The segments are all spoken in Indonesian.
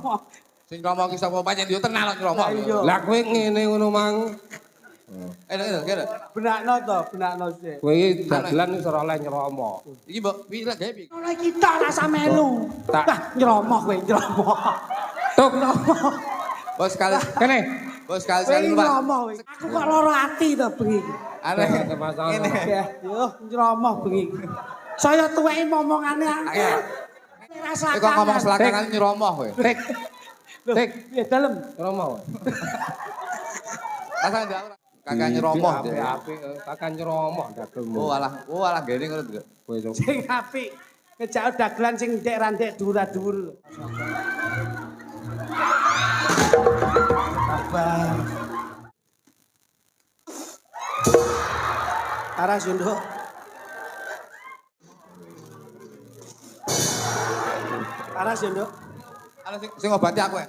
Nyromo. Sing kromo ki sapa pancen yo tenan kok kromo. Lah kowe ngene ngono mang. Kene. Benakno to, benakno sik. Kowe iki dagelan wis ora oleh nyromo. Iki mbok piye lek gawe piye? Oleh kita rasa melu. Tak. Wah, nyromo kowe, nyromo. Tuk. Bos sekali. Kene. Bos sekali Kowe sekali Pak. nyromo kowe. Aku kok lara ati to bengi iki. Aneh. Ngene. Yo, nyromo bengi iki. Saya tuweki momongane. Rasa Kok ngomong selakangan nyromo kowe. Tik. Tik. Ya dalem. Nyromo. Rasa ndak ora. Kakak nyromo. Apik, kakak nyromo dagelmu. Oh alah gene ngono to. Kowe sok. Sing apik. Ngejak dagelan sing ndek ra ndek dhuwur-dhuwur. Sabar. Aras yo, Nduk. Aras yo, Nduk. Ana sing ngobati aku ya.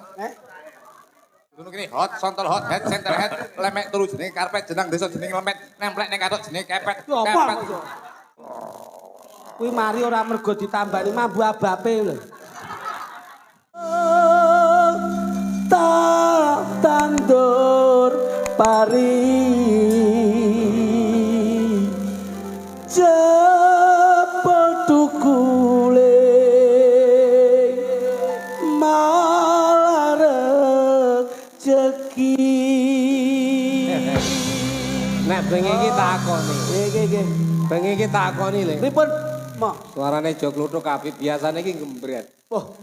Ngono kene hot, sontol hot, head, center head, lemek turu jenenge karpet, jeneng desa jenenge lempet, nemplek ning katok jenenge kepet. Lho apa? Kuwi mari ora mergo ditambani mambu abape lho. Tak tandur pari jebol tukule malah rezeki. Nek bengi iki takoni. Nggih. Bengi iki takoni lho. Pripun, Mak? Suarane jog kluthuk kabeh biasane iki gembret. Oh,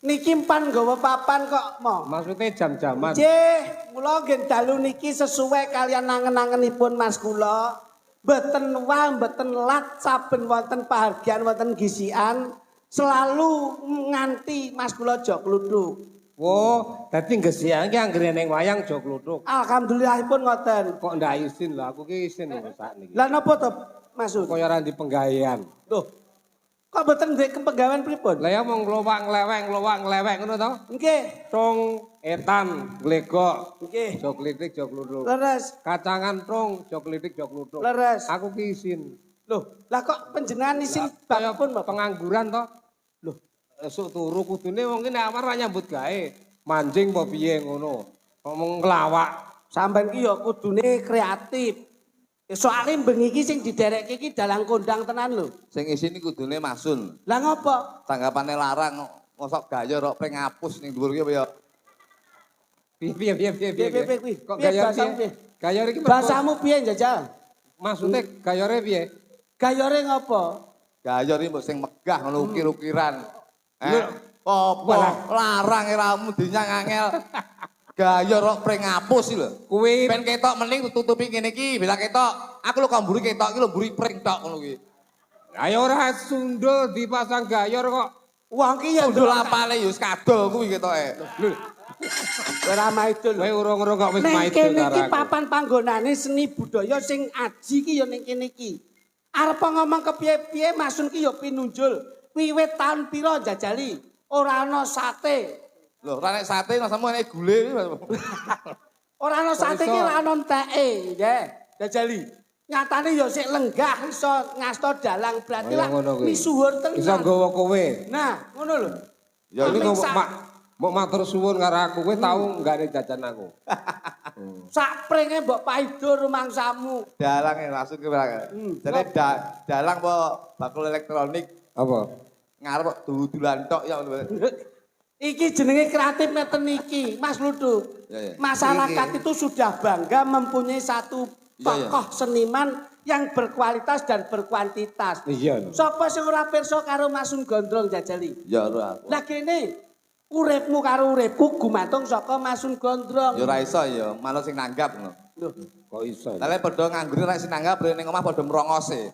niki pan nggawa papan kok, Mak. Maksudnya jam-jaman. Nggih, kula nggih dalu niki sesuai kalian nangen-nangenipun Mas kula. Mboten wah, mboten lat saben wonten pahargyan wonten gisian selalu nganti Mas kula jog kluthuk. Oh, dadi gesian iki anggere ning wayang jog kluthuk. Alhamdulillahipun ngoten. Kok ndak isin lho, aku ki isin lho sakniki. Lah napa to, Masud? Kaya ora di penggawean. Loh. Kok mboten ndek kepenggawean pripun? Lah ya mong nglowak nglewek ngono to? Nggih. Tung, etan, glegok, Nggih. jog klitik, jog kluthuk. Leres. Kacangan tung, jog klitik, jog kluthuk. Leres. Aku ki isin. Loh, lah kok panjenengan isin Kaya bapun, Bapak? pengangguran to. Loh, Esuk turu kudune wong ki nek amar nyambut gawe. Manjing apa piye ngono. Ngomong nglawak. sampean ki ya kudune kreatif. Soale bengi iki sing diderekke iki dalang kondang tenan lho. Sing isine kudune masun. Lah ngopo? Tanggapane larang mosok gaya rok pring ngapus ning dhuwur ki apa ya. Piye. Piye kuwi? Kok Piye gaya bahasamu piye? piye? Gaya iki Bahasamu piye njajal? maksudnya gayane piye? Gayore ngopo? Gaya iki mbok sing megah ngono ukir-ukiran. Lho. Apa larang iramu dinyang angel. Gaya rok pring ngapus iki lho. Kuwi Ben ketok mending tutupi ngene iki, bila ketok. Aku lho kok mburi ketok iki lho mburi pring tok ngono kuwi. ayo ora sundul dipasang gayor kok. Wong ki ya Sundul apale ya wis kadol kuwi ketoke. Lho, ora maidul. kowe urung-urung kok wis Ning maidul kene karo iki aku. papan panggonane seni budaya sing aji ki ya ning kene iki. Arep ngomong kepiye-piye masun ki ya pinunjul. Wiwit taun pira jajali? Ora ana sate. Lho, ora nek sate rasamu enek gule. Ora ana sate ki ora ana enteke, nggih. Jajali. Nyatane ya sik lenggah iso ngasta dalang berarti lah misuwur tenan. Iso nggawa kowe. Nah, ngono lho. Ya iki mbok matur suwun karo aku, kowe tau nggak jajan aku. Sak pringe mbok paido rumangsamu. Dalang maksud ki ora. Jane dalang apa bakul elektronik Apa? ngarep dudulan tok ya ngono. Iki jenenge kreatif meten iki, Mas Luduk. Ya. Masyarakat itu sudah bangga mempunyai satu tokoh seniman yang berkualitas dan berkuantitas. Iya. Sapa sing ora pirsa karo Masun Gondrong jajali? Ya ora. Lah kene uripmu karo uripku gumantung saka Masun Gondrong. Ya ora iso ya, malah sing nanggap ngono. Lho, Kok iso? Lah padha nganggur nek sing nanggap ning omah padha merongose.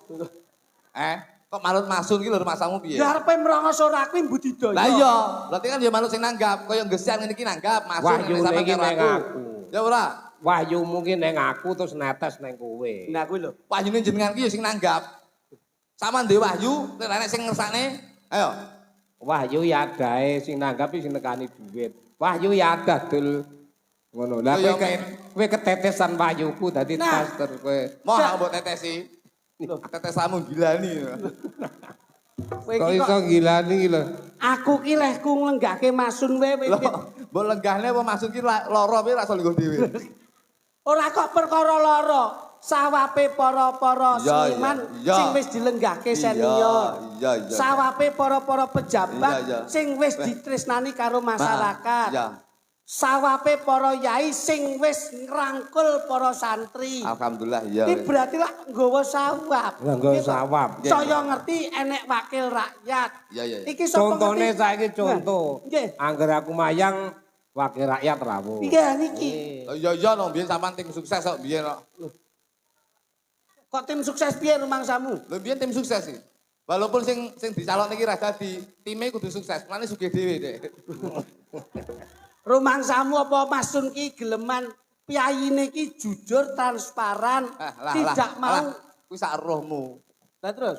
Kok malut masun ki lho masamu piye? ya arepe merongos ora kuwi budidaya. Lah iya, berarti kan ya malut sing nanggap, kaya gesian ngene iki nanggap, masun Wahyu nek iki karo ning aku. Ya ora. Wahyu mungkin ning aku terus netes ning kowe. Nah kuwi lho. Wahyune jenengan ki ya sing nanggap. Sama ndek wahyu, nek sing ngersakne, ayo. Wahyu ya adae sing nanggapi sing nekani duit. Wahyu ya ada dul ngono. Lah kowe ketetesan wahyuku dadi tas terus kowe. Moh mbok tetesi. Tetesamu gilani. Kowe kok iki iso gilani iki lho. Aku ki lehku nglenggahke masun wae. Mbok lenggahne apa maksud ki lara piye ra iso linggo dhewe. Ora kok perkara lara. Sawape para-para seniman sing wis dilenggahke senior. Iya. Sawape para-para pejabat sing wis ditresnani karo masyarakat. Iya. Sawape para yai sing wis ngrangkul para santri. Alhamdulillah iya. Iki berarti lah nggawa sawab. Nggawa sawab. Saya ngerti enek wakil rakyat. Iya. Iki sapa Contone saiki contoh. Nggih. Angger aku mayang wakil rakyat rawuh. Iya niki. Iya no biyen sampean tim sukses kok biyen kok. Kok tim sukses piye rumangsamu? Lho biyen tim sukses sih. Walaupun sing dicalon iki ra dadi, time kudu sukses. Mulane sugih dhewe, Dek. Rumangsamu apa masun ki geleman piyayine ki jujur transparan, tidak mau kuwi sak rohmu. Lah terus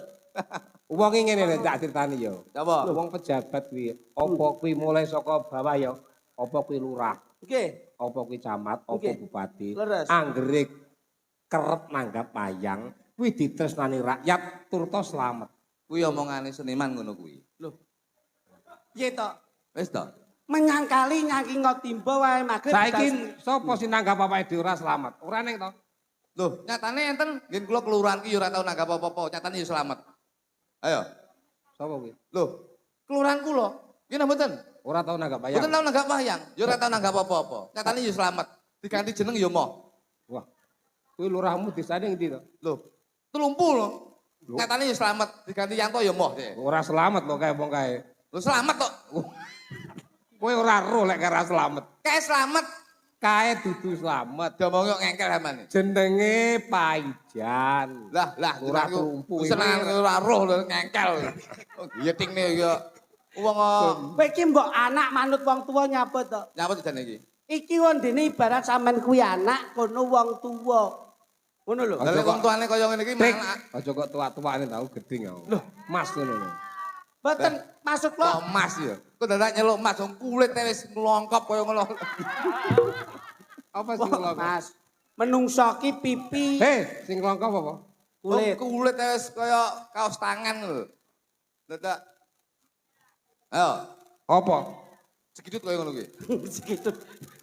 Wong iki ngene tak critani yo. Apa? Wong pejabat kuwi, apa kuwi mulai saka bawah ya, apa kuwi lurah, nggih. apa kuwi camat, apa Nggih. bupati. Leres. Anggere kerep nanggap wayang, kuwi ditresnani rakyat turta slamet. Kuwi omongane seniman ngono kuwi. Lho. Piye to? Wis to. Menyangkali nyakinga timba wae magrib. Saiki sapa sing nanggap awake dhewe ora slamet? Ora ning to. Loh, nyatane enten ngen kula kelurahan ki ya ora tau nanggap apa-apa, nyatane ya selamat. Ayo. Sapa kuwi? Loh, kelurahan kula. Nggih mboten. Ora tau nanggap wayang. Mboten tau nanggap wayang, ya ora tau nanggap apa-apa. Nyatane ya selamat. Diganti jeneng ya moh. Wah. Kuwi lurahmu desane ngendi to? Loh, Telumpu lho. Nyatane ya selamat, diganti Yanto ya moh deh. Ora slamet lho kae wong kae. Loh selamat kok. Kowe ora ro lek ora slamet. Kayak selamat. Kae dudu slamet. Diomong yo ngengkel sampean. Jenenge Paijan. Lah, ora tumpu. Seneng ora roh lho ngengkel. Oh, yetingne ya. Wong Kowe iki mbok anak manut wong tuwa nyapa to? nyapa dijane iki? Iki wondene ibarat sampean kuwi anak kono wong tuwa. Ngono lho. Lah wong tuane kaya ngene iki Dik, malah aja kok tua-tuane tau geding aku. Loh, Mas ngono lho. Mboten masuk kok lo. emas ya. Kok dadak nyeluk emas wong kulite wis nglongkop kaya ngono. Apa sing ngelongkop? Mas, menungso ki pipi Hei, sing ngelongkop apa? kulit. Kulit wis kaya kaos tangan lho. Dadak. Ayo, Apa? segidut kaya ngono kuwi. Segitu.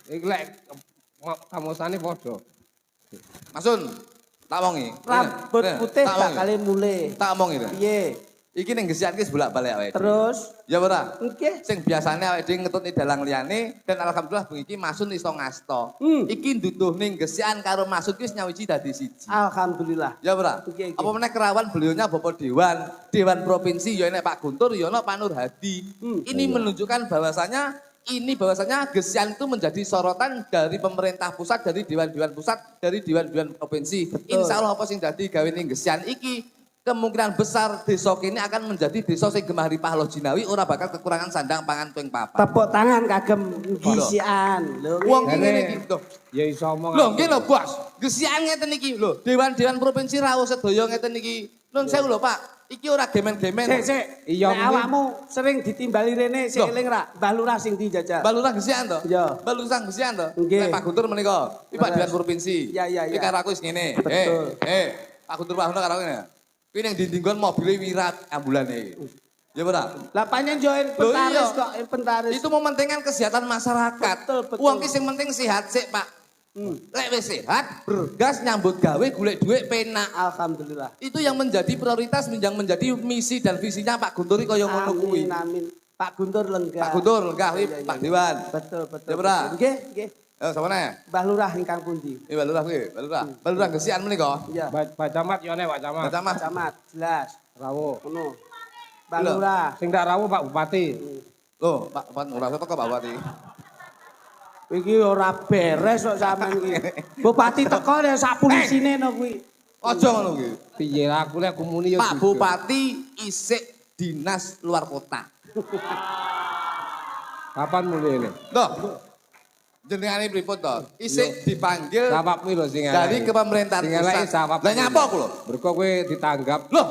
Iki lek kamosane padha. Masun, tak wongi. Rambut putih tak wongi. bakal mulai. Tak omongi to. Piye? Iki ning gesian ki bolak-balik awake. Terus Ya ora? nggih. Sing biasane awake dhewe ngetutni dalang liyane dan alhamdulillah bengi iki Masun iso ngasta. Iki nduduh ning gesian karo Masun ki wis nyawiji dadi siji. Alhamdulillah. Ya ora? Oke, oke. Apa meneh kerawan beliaunya Bapak Dewan Provinsi ya enek Pak Guntur ya enek Pak Nur Hadi. Ini menunjukkan bahwasanya gesian itu menjadi sorotan dari pemerintah pusat, dari dewan-dewan pusat, dari dewan-dewan provinsi. Insya Allah apa sing dadi gawe ning gesian iki kemungkinan besar desa kini akan menjadi desa sing gemah ripah loh jinawi ora bakal kekurangan sandang pangan tuing papan. Tepuk tangan kagem gisian. Lho. Wong ki Jane, ngene iki lho. Ya iso omong. Lho nggih lho Bos. Gesian ngeten iki lho. Dewan-dewan provinsi rawuh sedaya ngeten iki. Nun sewu lho Pak. Iki ora gemen-gemen. Sik. Iya, Nek mungkin. awakmu sering ditimbali rene sik Loh. eling ra? Mbah Lurah sing dijajal. Balurang gesian to? Iya. Balurang gesian to? Nggih. Nek Pak Guntur menika, iki Pak Leres. Dewan Provinsi. Iya, iya, Iki iya. karo aku wis ngene. Betul. Pak Guntur Pak Hono karo ngene. Kuwi ning dindinggon mobile wirat ambulane iki. Ya ora? Lah panjen yo Loh, inventaris iya. kok inventaris. Itu mementingkan kesehatan masyarakat. Betul, betul. Uang ki sing penting sehat sik, Pak. Lek wis sehat, bergas nyambut gawe golek duit penak. Alhamdulillah. Itu yang menjadi prioritas, yang menjadi misi dan visinya Pak Guntur kaya ngono kuwi. Amin amin. Pak Guntur lenggah. Pak Guntur lenggah Iya, iki iya, Pak iya. Dewan. Betul betul. Ya, Bra. betul. Nggih, nggih. Ayo sapa neh? Mbah Lurah ingkang pundi? Iki Balurah kuwi, Balurah. Balurah gesian menika. Iya. Pak Camat yo nek Pak Camat. Baca Mas. Camat, jelas. Rawuh. Ngono. Mbah Lho. Lurah. Sing tak rawuh Pak Bupati. Loh, Pak ora teko Pak Bupati. Iki ora beres kok sampean iki. Bupati teko ya sak pulisine no kuwi. Aja ngono kuwi. Piye aku lek kumuni yo. Pak jujur. Bupati isik dinas luar kota. Kapan mulai ini? Loh. Jenengane pripun to? Isik dipanggil Sawap kuwi lho sing dari kepemerintahan Sing eleke pusat. sawap. Lah nyapa aku lho? Mergo kowe ditanggap Loh.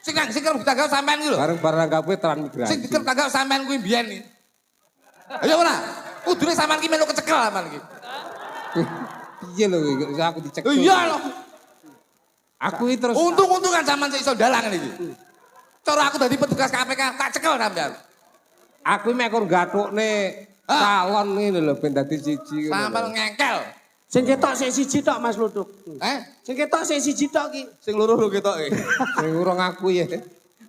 Sing kerep ditanggap sampean kuwi lho. bareng-bareng kowe transmigrasi. Sing kerep ditanggap sampean kuwi mbiyen iki. Ayo ora? Kudune sampean ki melu kecekel sampean iki. Piye lho iki aku dicekel. Iya lho. Aku iki terus Untung-untungan sampean sik iso dalang iki. Cara aku dadi petugas KPK tak cekel sampean. Aku mek kon gathukne calon ngene lho ben dadi siji. Sampeyan ngengkel. Sing ketok sik siji tok Mas Luduk. Sing ketok sik siji tok ki. Sing loro lho ketoke. Sing urung aku ya.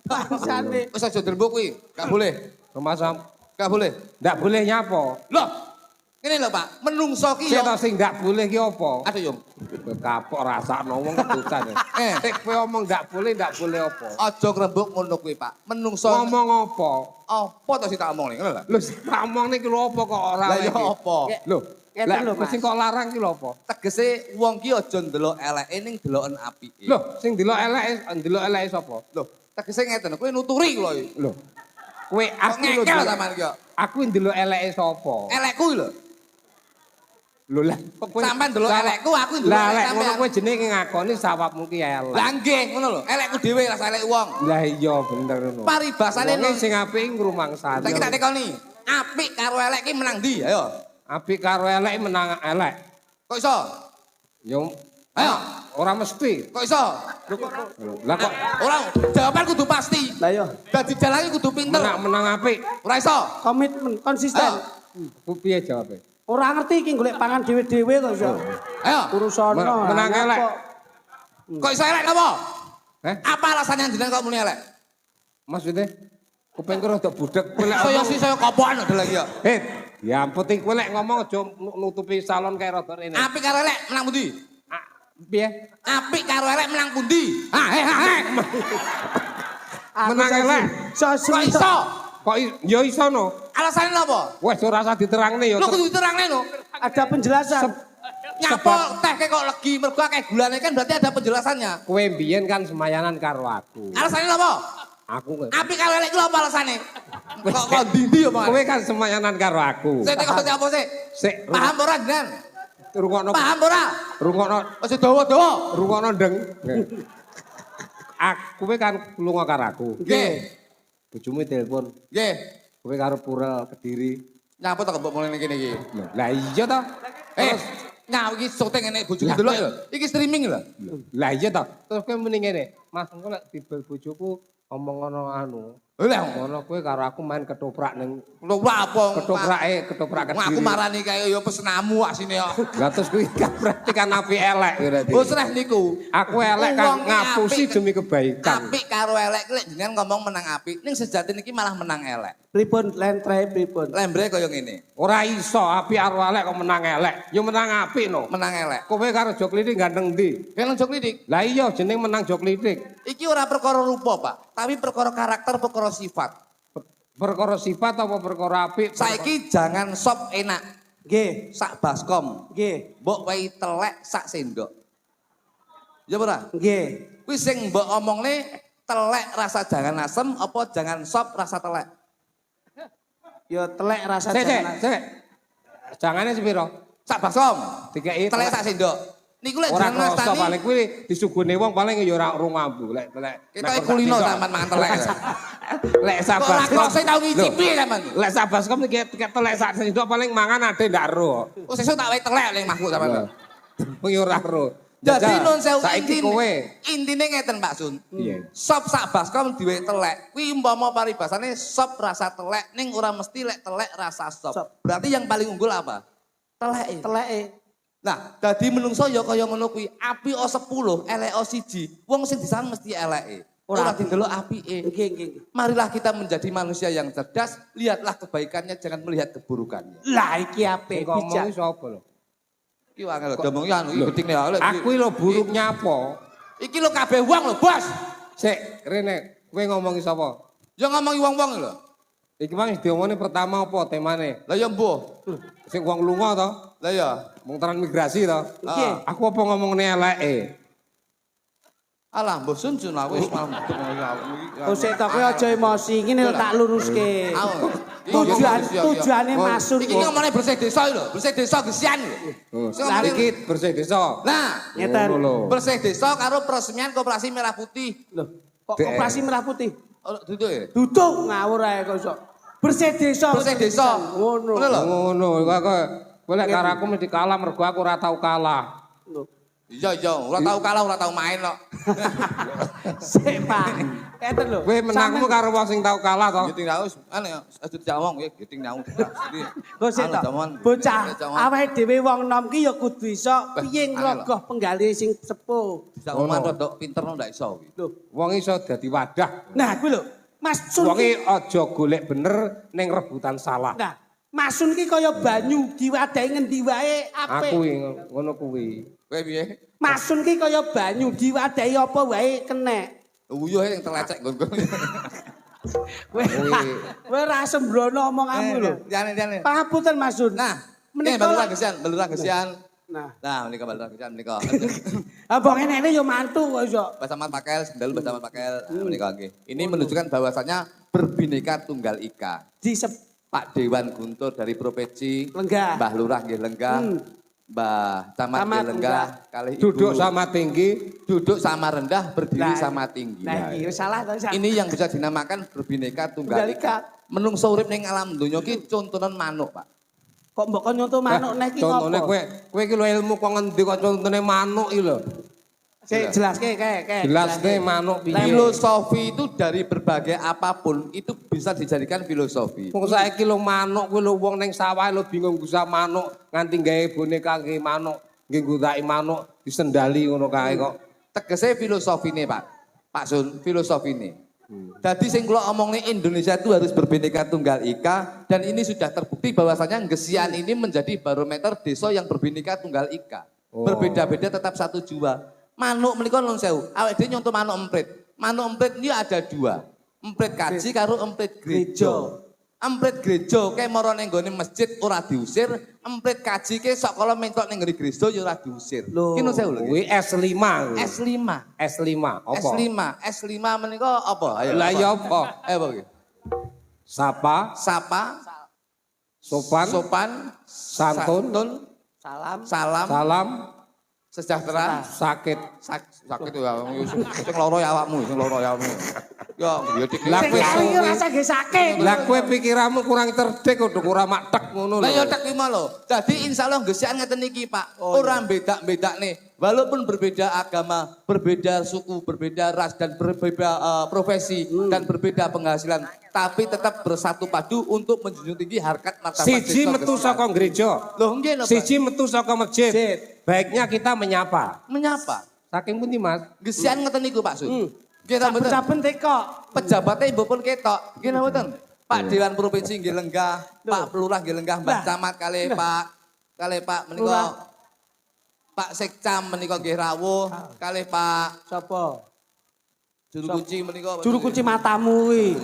Bangsane. Wis aja dilembuk kuwi, gak boleh. Masam Gak boleh. ndak boleh nyapo. Loh. Ngene lho, Pak. Menungso ki Sing yo. sing ndak boleh ki apa? Aduh, Yung. Kapok rasakno wong kedutan. Nek kowe omong ndak boleh apa? Aja krembuk ngono kuwi, Pak. Menungso Ngomong apa? apa to sing tak omong ngono lho. Lho sing tak omong niki lho apa kok ora Lah ya apa? Lho, Ngeten lho, lah Mas. sing kok larang ki lho apa? Tegese wong ki aja ndelok eleke ning deloken apike. Lho, sing ndelok eleke sapa? Lho, tegese ngeten, kowe nuturi kula iki. Lho. Kowe aku lho. ngengkel sampean ki. Aku ndelok eleke sapa? Elekku lho. Lho lah, kok kowe Sampeyan ndelok elekku, aku ndelok lah elek lek ngono sampean. kowe jenenge ngakoni sawapmu ki elek. Lah nggih, ngono lho. Elekku dhewe rasa elek wong. Lah iya bener ngono. Paribasane Wong sing apik ngrumangsani. Saiki tak tekoni. Apik karo elek ki menang ndi? Ayo. Apik karo elek menang elek. Kok iso? Yo Ayo. ora mesti. Kok iso? Lah kok Ora, jawaban kudu pasti. Lah yo, Dadi jalan kudu pinter. menang apik. Ora iso. komitmen, konsisten. Ku piye jawabe? Ora ngerti iki golek pangan dhewe-dhewe kok iso. Ayo. Urusono. Menang elek. Kok iso elek napa? Heh? Apa alasannya jenengan kok muni elek? Maksudnya kuping ku rada budek kowe lek Saya ngomong- sih saya kopokan lho lagi ya. Ya penting kowe lek ngomong aja nutupi salon kae rada rene. Apik karo elek menang pundi? Piye? Apik karo elek menang pundi? Ha he ha he. Menang elek. Kok iso? Kok ya iso no. Alasannya apa? Wes ora usah diterangne ya. Lu kudu diterangne no. Ada penjelasan. Nyapo teh kok legi mergo akeh gulane kan berarti ada penjelasannya. Kowe mbiyen kan semayanan karo aku. Alasannya apa? Aku nggak. Apik karo elek ku apa alasane? Kok ndi apa? Kowe kan semayanan karo aku. Saya tekok apa sih? Sik Paham ora jenengan? rungokno Paham ora? rungokno Aja dawa-dawa. rungokno ndeng. Aku kowe kan lunga karo aku. Nggih. Bojomu telepon. Nggih. Kowe karo Purel Kediri. Nyapa to kok mulai kene iki? Lah iya ta? Nah iki syuting enek bojoku delok lho. Iki streaming lho. Lah iya ta. Terus kowe muni ngene, Mas engko lek dibel bojoku omong ngono anu. Lah Ngono kowe karo aku main ketoprak ning lho apa? ketoprak Wah, Kediri. aku marani kaya ya pesenamu asine kok. Lah terus kuwi kan berarti kan api elek berarti. Wis reh niku. Aku elek kan Wong ngapusi apik. demi kebaikan. Apik karo elek lek jenengan ngomong menang apik, ning sejati niki malah menang elek. Pripun lentre pripun? Lembre kaya ngene. Ora iso api karo elek kok menang elek. Ya menang apik no. Menang elek. Kowe karo Joklidik ganteng ndi? Kene jok lidik. Lah iya jeneng menang Joklidik. Iki ora perkara rupa, Pak, tapi perkara karakter, perkara sifat. Perkara sifat apa perkara apik? Saiki jangan sop enak. Nggih, Sak baskom. nggih, Mbok wae telek sak sendok. Ya ora? nggih. Kuwi sing mbok omongne telek rasa jangan asem apa jangan sop rasa telek? Yo telek rasa Sik, jangan. Jangane sepiro? Sak baskom. Dikeki Telek sak sendok. Niku lek ora jenengan kroso nastani paling kuwi disuguhne wong paling ya ora rung ambu lek kita kulino sampean mangan telek. Lek Kok ora sabar. kroso tau ngicipi sampean. Lek sabaskom iki telek sak sendok paling mangan ade ndak ro. Oh sesuk tak wae telek ning mahku sampean. Kuwi ora ro. Jadi nun sewu saiki kowe. intine ngeten Pak Sun. Iya. Sop sak baskom diwe telek. Kuwi umpama paribasane sop rasa telek ning ora mesti lek telek rasa sop. Berarti yang paling unggul apa? Teleke. Teleke. Nah, dadi menungso ya kaya ngono kuwi. Api o 10, elek o 1. Wong sing disang mesti eleke. Ora didelok apike. Nggih, nggih. Marilah kita menjadi manusia yang cerdas, lihatlah kebaikannya, jangan melihat keburukannya. Lah iki apik Ngomong bijak. sapa lho? Iki wae lho, ngomong anu iki penting lho. Aku lho buruknya apa? Iki lho kabeh wong lho, Bos. Sik, rene kowe ngomongi sapa? Ya ngomongi wong-wong lho. Iki mang diomongne pertama apa temane? Lah ya mbuh. Sing wong lunga to? Lah ya. Wong transmigrasi to? Nggih. Aku apa ngomongne eleke? Alah, mbah Sun Sun wis malam. Oh sik to kowe aja emosi, ngene lho tak luruske. Tujuane maksud. Iki ngomongnya bersih desa lho, bersih desa gesian lho. Sing Lah ngomongnya- iki bersih desa. Nah, Ngeten. Ngono lho. bersih desa karo peresmian koperasi Merah Putih. Lho, kok operasi merah putih? Oh, duduk ya? Duduk ngawur ae kok iso. Bersih desa. Bersih desa. Ngono. Ngono lho. Ngono, kowe lek karo aku mesti kalah mergo aku ora tau kalah. Lho. Iya, ora tau kalah, ora tau main kok. Sik, Pak. Eten lho. Kowe menangmu karo wong sing tau kalah to. Giting tahu, ane aja dijawong ya, giting tahu. Kok sik to. Bocah, awake dhewe wong nom ki ya kudu iso piye ngrogoh penggali sing sepuh. Bisa ngomong rodok pinter ndak iso. Lho, Wong iso dadi wadah. nah kuwi lho. Mas Sun Wong ki aja golek bener ning rebutan salah. nah, Mas Sun ki kaya banyu diwadahi ngendi wae apik. Aku ngono kuwi. Kowe piye? Mas Sun ki kaya banyu diwadahi apa wae kenek. Uyuh yang terlecek nggon. Kowe ra sembrono omonganmu lho. Jane. Pangapunten Mas Sun. Nah, menika balura gesian. Nah, Menika balura gesian menika. abang enene yo mantu kok iso. Basaman pakel, sendal basaman pakel. Menika nggih. Ini menunjukkan bahwasanya berbineka tunggal ika. Di Pak Dewan Guntur dari Provinsi, Lenggah. Mbah Lurah nggih lenggah, Mbah Camat nggih lenggah, kalih Ibu Duduk sama tinggi, duduk sama rendah, berdiri sama tinggi. Nah, iki wis salah to. Ini yang bisa dinamakan berbineka tunggal ika. Menungso urip ning alam donya ki contonan manuk, Pak. Kok mbok kon nyontoh manuk nek iki Contone ngopo? kowe iki lho ilmu kok ngendi kok contone manuk iki lho. Sik jelaske kae. Jelasne manuk piye. Filosofi itu dari berbagai apapun itu bisa dijadikan filosofi. Wong saiki lho manuk kuwi lho wong ning sawah lho bingung gusah manuk nganti gawe boneka nggih manuk, nggih nggunakake manuk disendali ngono kae kok. Tegese filosofi nih Pak. Pak Sun, filosofi nih. Jadi sing kula omong nih Indonesia itu harus berbineka tunggal ika dan ini sudah terbukti bahwasanya Gesian ini menjadi barometer desa yang berbineka tunggal ika. Berbeda-beda tetap satu jua. Manuk menika nuwun sewu, awake dhewe nyontoh manuk emprit. Manuk emprit ini ada dua. Emprit kaji karo emprit gereja. Emprit gereja kayak mara ning nggone masjid ora diusir, emprit kaji ke sok kala mentok ning nggone gereja ya ora diusir. Ki nuwun sewu lho. Kuwi S5. S5. S5 apa? S5 menika apa? Ayo. Lah ya apa? Apa iki? Sapa, sopan, santun, salam, sejahtera, sakit. sakit ya sing lara ya awakmu, Ya, ya dik. Lah kowe iki rasa nggih sakit. Lah kowe pikiranmu kurang cerdik kok ora matek ngono lho. Lah ya tek lima lho. Dadi insyaallah Gesian ngeten iki, Pak. Ora beda-bedakne. Walaupun berbeda agama, berbeda suku, berbeda ras dan berbeda profesi dan berbeda penghasilan, tapi tetap bersatu padu untuk menjunjung tinggi harkat martabat Siji metu saka gereja. Loh nggih lho, Pak. Siji metu saka masjid. Baiknya kita menyapa. Menyapa. Saking pundi, Mas? Gesian ngeten niku, Pak Sun. Nggih ta mboten? Saben teko. Pejabatnya ibu pun ketok. Nggih napa mboten? Pak Dewan Provinsi nggih lenggah, Pak Lurah nggih lenggah, Mbah Camat kali Pak menika Pak Sekcam menika nggih rawuh, kali Pak Sapa? Juru kunci menika. Juru kunci matamu kuwi.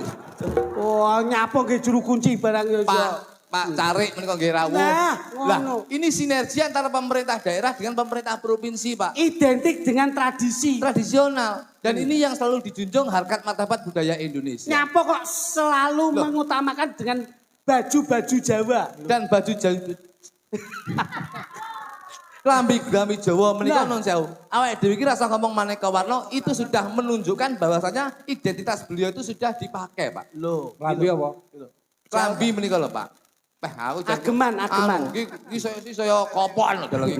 Oh, nyapa nggih juru kunci barang ya iso. Pak Carik menika nggih rawuh. Nah, Lah, ngono. ini sinergi antara pemerintah daerah dengan pemerintah provinsi, Pak. Identik dengan tradisi. Tradisional. Dan ini yang selalu dijunjung harkat martabat budaya Indonesia. Nyapa kok selalu mengutamakan dengan baju-baju Jawa. Dan baju Jawa. Klambi Jawa menika non sewu. Awake dhewe iki rasa ngomong maneka warna itu sudah menunjukkan bahwasanya identitas beliau itu sudah dipakai, Pak. Loh, Lambi apa? Klambi menika lho, Pak. Aku ageman. Iki saya kopokan lho dalang iki.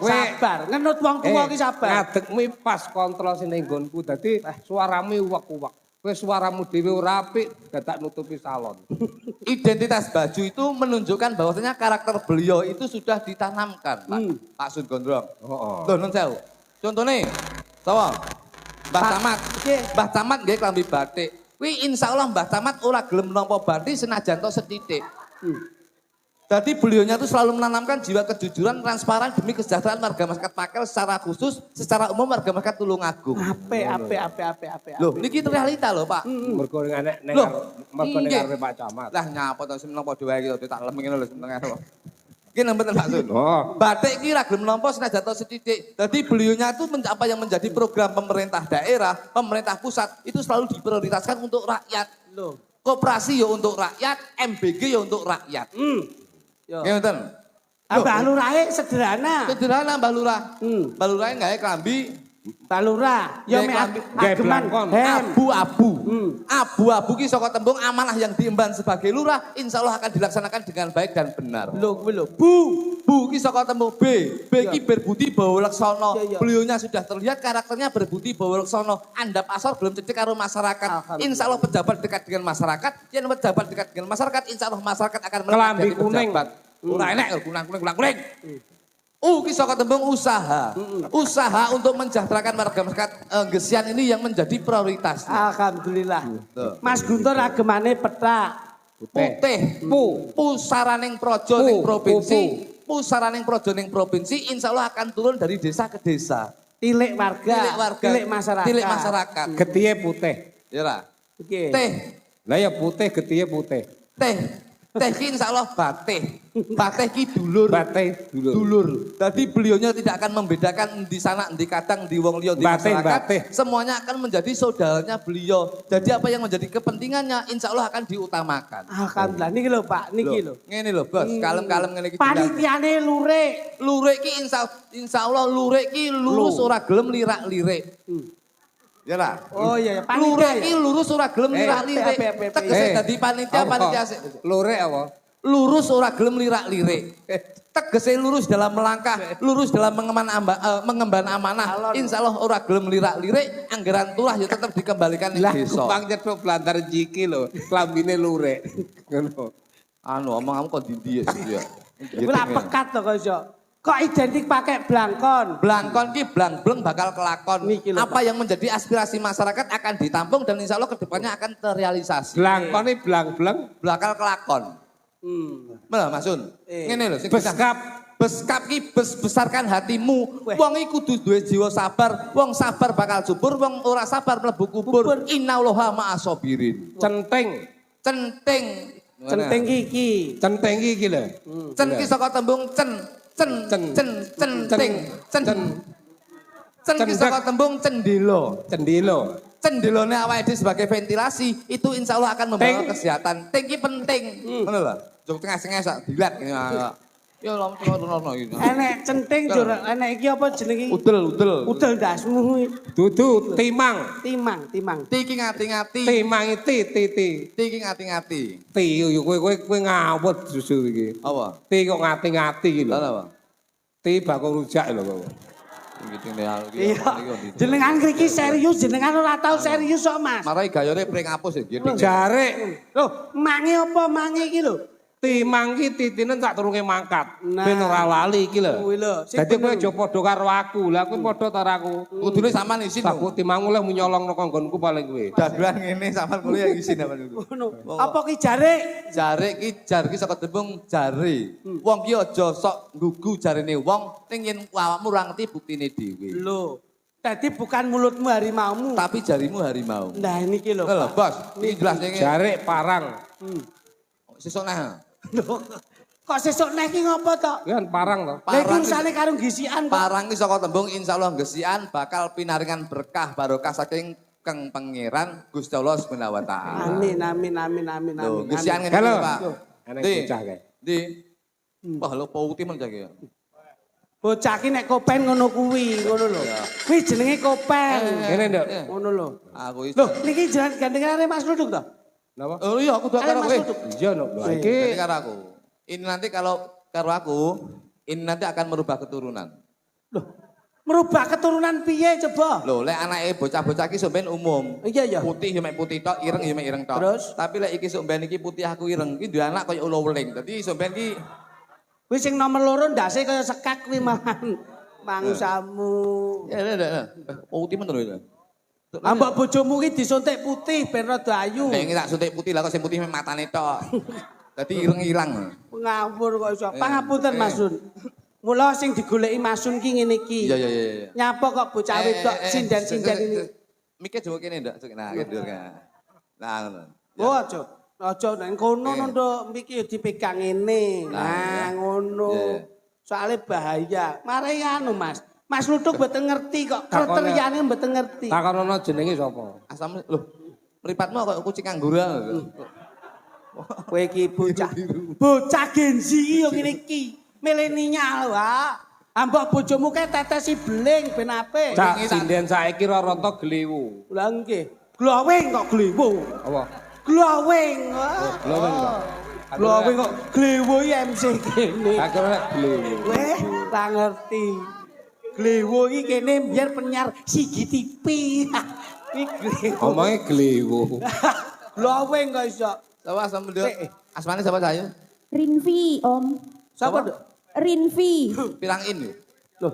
Sabar, ngenut wong tuwa ki sabar. Ngadegmu pas kontrol sing ning nggonku dadi suaramu uwek-uwek. Kowe suaramu dhewe ora apik, dadak nutupi salon. Identitas baju itu menunjukkan bahwasanya karakter beliau itu sudah ditanamkan, Pak. Pak Sun Gondrong. Lho nun sewu. Contone, sapa? Mbah Camat. Mbah Camat nggih klambi batik. Kuwi insyaallah Mbah Camat ora gelem nampa batik senajan to setitik. Jadi beliaunya itu selalu menanamkan jiwa kejujuran, transparan demi kesejahteraan warga masyarakat Pakel secara khusus, secara umum warga masyarakat Tulungagung. Ape. Loh, niki realita loh, Pak. Mergo nek mergo ning arepe Pak Camat. Lah nyapa to sing menapa dhewe iki tak lem ngene lho sebenarnya. Iki nang mboten Pak Sun. Oh. Batik iki ra gelem nampa senajan to setitik. Jadi beliaunya itu apa yang menjadi program pemerintah daerah, pemerintah pusat itu selalu diprioritaskan untuk rakyat. Loh, Koperasi ya untuk rakyat, MBG ya untuk rakyat. Nggih mboten. Mbah Lurahe sederhana. Sederhana Mbah Lurah. Mbah Lurah gawe klambi Mbah Lurah, ya mek ageman abu-abu. Abu-abu ki saka tembung amanah yang diemban sebagai lurah insyaallah akan dilaksanakan dengan baik dan benar. Lho kuwi lho, Bu. Bu ki saka tembung B. B ki berbudi bawa laksana. Iya, iya. Beliaunya sudah terlihat karakternya berbudi bawa laksana. Andap asor belum cecek karo masyarakat. Insya Allah pejabat dekat dengan masyarakat. Yang pejabat dekat dengan masyarakat, insya Allah masyarakat akan melihat Kelambi kuning. Ora enek kuning. Ki saka tembung usaha. Usaha untuk mensejahterakan warga masyarakat Gesian ini yang menjadi prioritas. Alhamdulillah. Mas Guntur agemane petak. Putih. Pusaraning projo ning provinsi. Pusaraning projo ning provinsi insya Allah akan turun dari desa ke desa. Tilik warga, tilik masyarakat. Tilik masyarakat. Getihe putih. Ya lah. Oke. Teh. Lah ya putih getihe putih. Teh ki insya Allah bateh. Bateh ki dulur. Bateh dulur. Dulur. Jadi beliaunya tidak akan membedakan di sana, di kadang, di wong liya, di Bateh, masyarakat. bateh. Semuanya akan menjadi saudaranya beliau. Jadi apa yang menjadi kepentingannya insya Allah akan diutamakan. Alhamdulillah. Niki lho Pak, niki lho. Ngene lho bos, kalem-kalem ngene iki. Panitiane lurik. Lurik ki insya Allah lurik ki lurus ora gelem lirak-lirik. Ya lah. Oh iya, Lurik ki lurus ora gelem lirak-lirik. PPP. Tegese dadi panitia sik. Lurek apa? Lurus ora gelem lirak-lirik. Tegese lurus dalam melangkah, lurus dalam mengemban amanah. Insya Allah ora gelem lirak-lirik, anggaran turah ya tetap dikembalikan ning Lah desa. kupang cethuk blantar jiki lho, klambine lurek. Ngono. Anu omong kamu kok ndi ya. Kuwi lah pekat to kok iso. Kok identik pakai blangkon? Blangkon ki blang-bleng bakal kelakon. Niki lho, Apa yang menjadi aspirasi masyarakat akan ditampung dan insya Allah kedepannya akan terrealisasi. Blangkone blang-blang Bakal kelakon. Mana Mas Sun? Ngene lho sing beskap. Beskap ki besarkan hatimu. Wong iku kudu duwe jiwa sabar. Wong sabar bakal subur, wong ora sabar mlebu kubur. Innallaha ma'asabirin. Centing. Centing. Centeng iki. Centing iki lho. Cen ki saka tembung centing. Cen ki saka tembung cendelo. Cendilo. Cendelone awake dhewe sebagai ventilasi itu insya Allah akan membawa kesehatan. Ting ki penting. Ngono lho. Jog tengah-tengah sak dilat ngene. Ya lono iki. Enek centing jur, enek iki apa jenenge? Udel. Udel dasmu. Dudu timang. Timang. Ti ki ngati-ngati. Timang ti. Ti ki ngati-ngati. Ti yo kowe ngawut susu iki. Apa? Ti kok ngati-ngati iki lho. Lah apa? Ti bakul rujak lho kok. Iya. Jenengan iki serius, jenengan ora tau serius kok, Mas. Marai gayane pring apus ya gitu. Jare Loh, mange apa mange iki lho? timang ki titine tak turunke mangkat. Nah. Ben ora lali iki lho. Kuwi lho, sing Dadi kowe bener. aja padha karo aku. Lah kowe padha ta aku. Kudune sampean isin. Takut timangmu leh nyolong nang nggonku paling kowe. Dagelan ngene sampean kulo ya isin apa niku. Ngono. Apa ki jare? Jare ki jar ki saka tembung jare. Wong ki aja sok nggugu jarene wong ning yen awakmu ora ngerti buktine dhewe. Lho. Dadi bukan mulutmu harimaumu. Tapi jarimu harimau. Nah niki lho. Lho, Pak. Bos, iki jelas iki. Jare parang. Sesuk nah. Loh, kok sesuk nek iki ngopo to? Kan parang to. Lha iki urusane karo gisian kok. Parang ki saka tembung insyaallah gesian bakal pinaringan berkah barokah saking Kang Pangeran Gusti Allah Subhanahu wa taala. Amin. Lho, gesian ngene Halo. iki, Pak. Enek Di. bocah kae. Di. Wah, lho pauti men jake ya. Bocah ki nek kopen ngono kuwi, ngono lho. Kuwi jenenge kopen. Kene nduk. Ngono lho. Aku iki. Loh, niki gandengane Mas Luduk to? Napa? Oh iya aku doa Kalian karo Mas kowe. Luduk. Iya no. Lah Nanti iki karo aku. Ini nanti kalau karo aku, ini nanti akan merubah keturunan. Loh, merubah keturunan piye coba? Loh, lek anake bocah-bocah iki sampean umum. Iya ya. Putih ya mek putih tok, ireng ya mek ireng tok. Terus? Tapi lek iki sampean iki putih aku ireng, iki duwe anak kaya ula weling. Dadi sampean iki Kuwi sing nomor loro ndase kaya sekak kuwi malahan. Mangsamu. ya putih men lho. Ambek bojomu ki disuntik putih ben rada ayu. Lek iki tak suntik putih lah kok sing putih mek matane tok. Dadi ireng ilang. Ngawur kok iso. Pangapunten Mas Sun. Mula sing digoleki Mas Sun ki ngene iki. Iya. Nyapa kok bocah wedok sinden-sinden ini. Mikir coba kene ndak? Nah, kendur kan. Nah, ngono. Oh, aja nang kono nduk iki dipegang ngene. Nah, ngono. Soale bahaya. Mare anu Mas. Mas Luduk mboten ngerti kok. Kriteriane mboten ngerti. takonono jenenge sapa? Asam lho. Mripatmu kok kucing angguran. Kowe iki bocah Gen Z iki yo ngene iki. Milenial wae. Ambek bojomu kae tetesi beling ben apik. Cak sinden saiki rata glewu. Lah nggih. Glowing kok glewu. Apa? Glowing. glowing kok. Lho kowe kok glewo iki MC kene. Aku ora glewo. Weh, ra ngerti. Glewo iki kene biar penyiar Sigi TV. Iki glewo. Omonge glewo. Lho kowe kok iso. Coba sama dia. Asmane siapa saya? Rinvi, Om. Sapa, Dok? Rinvi. Pirang in yuk. Loh.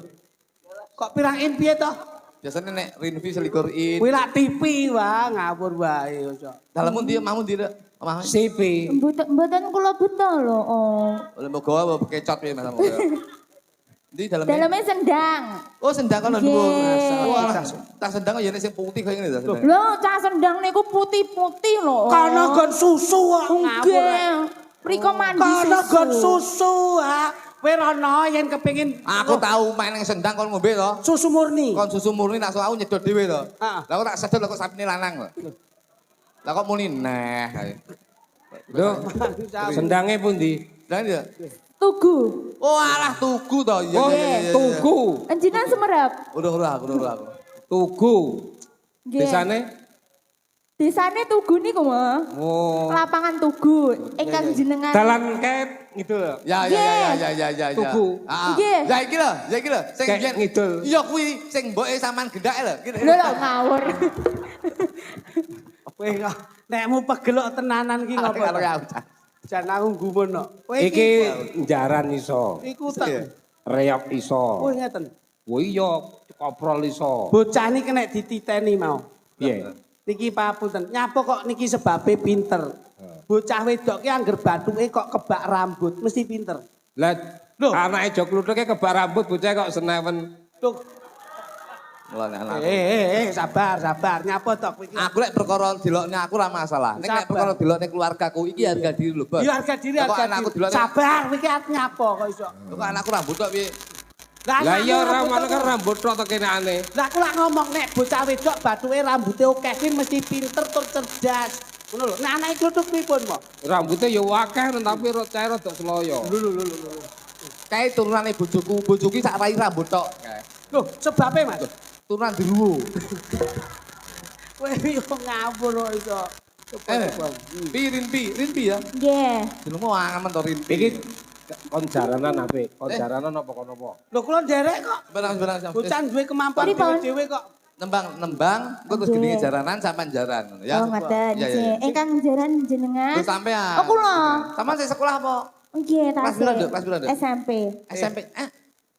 Kok pirangin piye toh? Biasanya nek Rinvi selikur in. Kuwi lak TV wah, ngawur wae kok. Dalammu dia, mamu dia. Omah. CP. Mboten kula beto lho, Om. Oleh mau gawa apa kecot piye Mas Amul. Di dalamnya. Dalamnya sendang. Oh, sendang kan Nggih. dhuwur. Wah, tas sendang ya nek sing putih kaya ngene ta sendang. Lho, cah sendang niku putih-putih lho. Om. Kana gon susu kok ngawur. Nggih. Mriko mandi susu. Kana gon susu ha. Kowe rono yen kepengin Aku tahu main yang sendang kon ngombe to. susu murni. Kon susu murni nak so aku nyedot dhewe to. Heeh. Lah kok tak sedot kok sapine lanang lho. Lah kok muni neh. Lho, sendange pundi? Lah dia. Tugu. Oh alah tugu to. Iya Oh, iya iya. tugu. Enjinan Semerap. Udah aku. Tugu. Nggih. Desane? Desane Tugu niku, Mas. Oh. Lapangan Tugu ingkang jenengan. Dalan ket gitu lho. Ya. Tugu. Nggih. Ya iki lho, sing Kayak biyen ngidul. Iya kuwi sing mboke sampean gendake lho. Lho lho ngawur. Kowe kok nekmu pegelok tenanan ki ngopo? Karo aku. Jan aku gumun kok. Kowe Iki njaran iso. iku tak. Reok iso. Oh ngeten. Oh iya, koprol iso. Bocah ini kena dititeni mau. Piye? Niki papunten. Nyapa kok niki sebabe pinter. Bocah wedok ki angger bathuke kok kebak rambut mesti pinter. Lah, Lho. anake jog kluthuke kebak rambut bocah kok senewen. Tuh. Mulane anak. Sabar. Nyapa tok kowe iki. Aku lek perkara delokne aku ora masalah. Nek lek Sabar. perkara delokne keluargaku iki harga diri lho, Bos. Ya harga diri Kok harga anakku diri. delokne. Sabar kowe iki arep nyapa kok iso. Kok anakku rambut tok piye? Lah anakmu iya ora rambut ngono kan tok. rambut tok tekene aneh. Lah aku lak ngomong nek bocah wedok bathuke rambute akeh kuwi mesti pinter tur cerdas. Ngono lho. Nek anake kluthuk pripun mo? Rambutnya ya akeh tapi cair rada sloyo. Lho. Kae turunane bojoku iki sak rai rambut tok. Kae. Loh, sebabe Mas. Turunan diruwo. Kowe yo ngawur kok iso. Rinpi ya. Nggih. Jenengmu angen to Rinpi. Iki konjaranan apik. Konjaranan apa kono apa? Lho kula nderek kok. Sebenarnya Bocah duwe kemampuan Pripun? dhewe kok. nembang, engko terus Nggih. gini jaranan sampean jaran ngono ya. Oh, ngoten. Iya, iya, Nggih. iya. Ingkang jaran jenengan. Terus sampean. Oh, kula. Sampean sing sekolah apa? Nggih, Kelas tasih. pira, Nduk? Kelas pira, Nduk? SMP. SMP.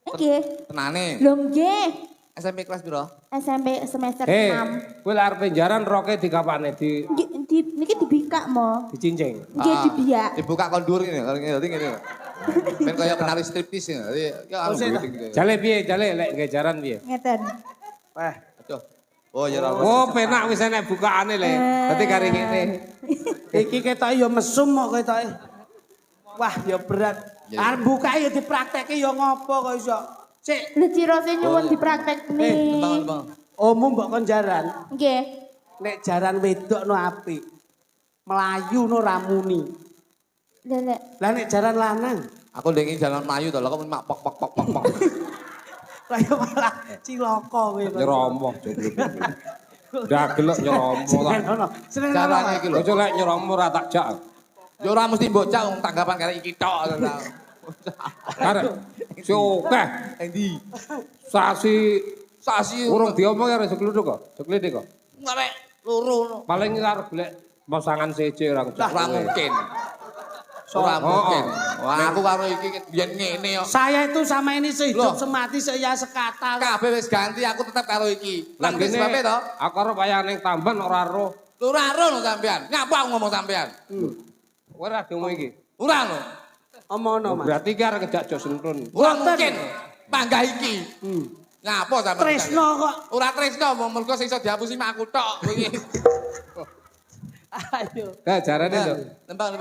Nggih. Tenane. Lho nggih. SMP kelas pira? SMP semester 6. Kowe lek arep jaran roke dikapane Niki dibikak mo. dicincing. Nggih dibiak. Dibuka kondur ini, ngerti ngene. Ben kaya penari striptease ngene. Ya anu sik. gitu. Jale piye, jale lek nggae jaran piye? Ngeten. Wah, Aduh. Oh ya ora. Oh, penak wis enek bukaane le. Dadi kari ngene. iki ketoke ya mesum kok ketoke. Wah, ya berat. Ya, ya. Arep buka ya dipraktekke ya ngopo kok iso. Sik, Lho cirose nyuwun dipraktekne. Tembang. omong mbok kon jaran. Nggih. Nek jaran wedok no apik. Melayu no ramuni. Lelek. Lah nek jaran lanang, Aku ndengi jalan Melayu to, lha kok mak pok. kaya malah cilaka kowe. Nyeromboh jogluk. Ndak gelek nyeromboh lah. Seneng Carane iki lho. Ojo lek nyeromboh ora tak jak. Ya ora mesti bocah wong tanggapan karek iki tok. Karek si akeh Endi? sasi urung diomong ya sekluduk kok. Seklidik kok. Ngarek loro no. Paling arep golek pasangan seje ora Ora mungkin. Ora mungkin. Wah, aku karo iki biyen ngene yo. Saya itu sama ini sehidup Loh. semati saya sekata. Kabeh wis ganti, aku tetap karo iki. Lah Lan wis kene sebab to. aku arep wayah ning Tamban ora roh. Lu ora ro no sampean. Ngapa aku ngomong sampean? Kowe ora ngomong iki. Ora no. Omono Mas. Berarti ki arek ngejak jo sentrun. Ora Boten. mungkin. Panggah iki. Ngapa sampean? Tresno kok. Ora tresno, mergo sing iso dihapusi mak aku tok iki. Ayo. Lah jarane lho. Tembang.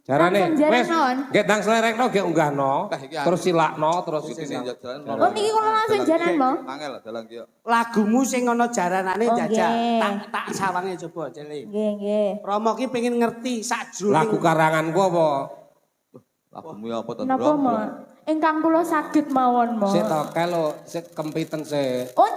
Jarane Langsung jaran wis non. nggih ndang slerekno nggih unggahno. Lah, iki aku. Terus silakno terus Iki sing jalan. Oh niki kula langsung jaran mo. Angel dalan ki yo. Lagumu sing ana jaranane Oh, jajal. nggih. Tak sawange coba Celi. Nggih, nggih. Romo ki pengen ngerti sakjroning Lagu karanganku apa? Lagumu ya apa to, Napa mo? Ingkang kula saged mawon mo. Sik to kelo sik kempiten sik. Oh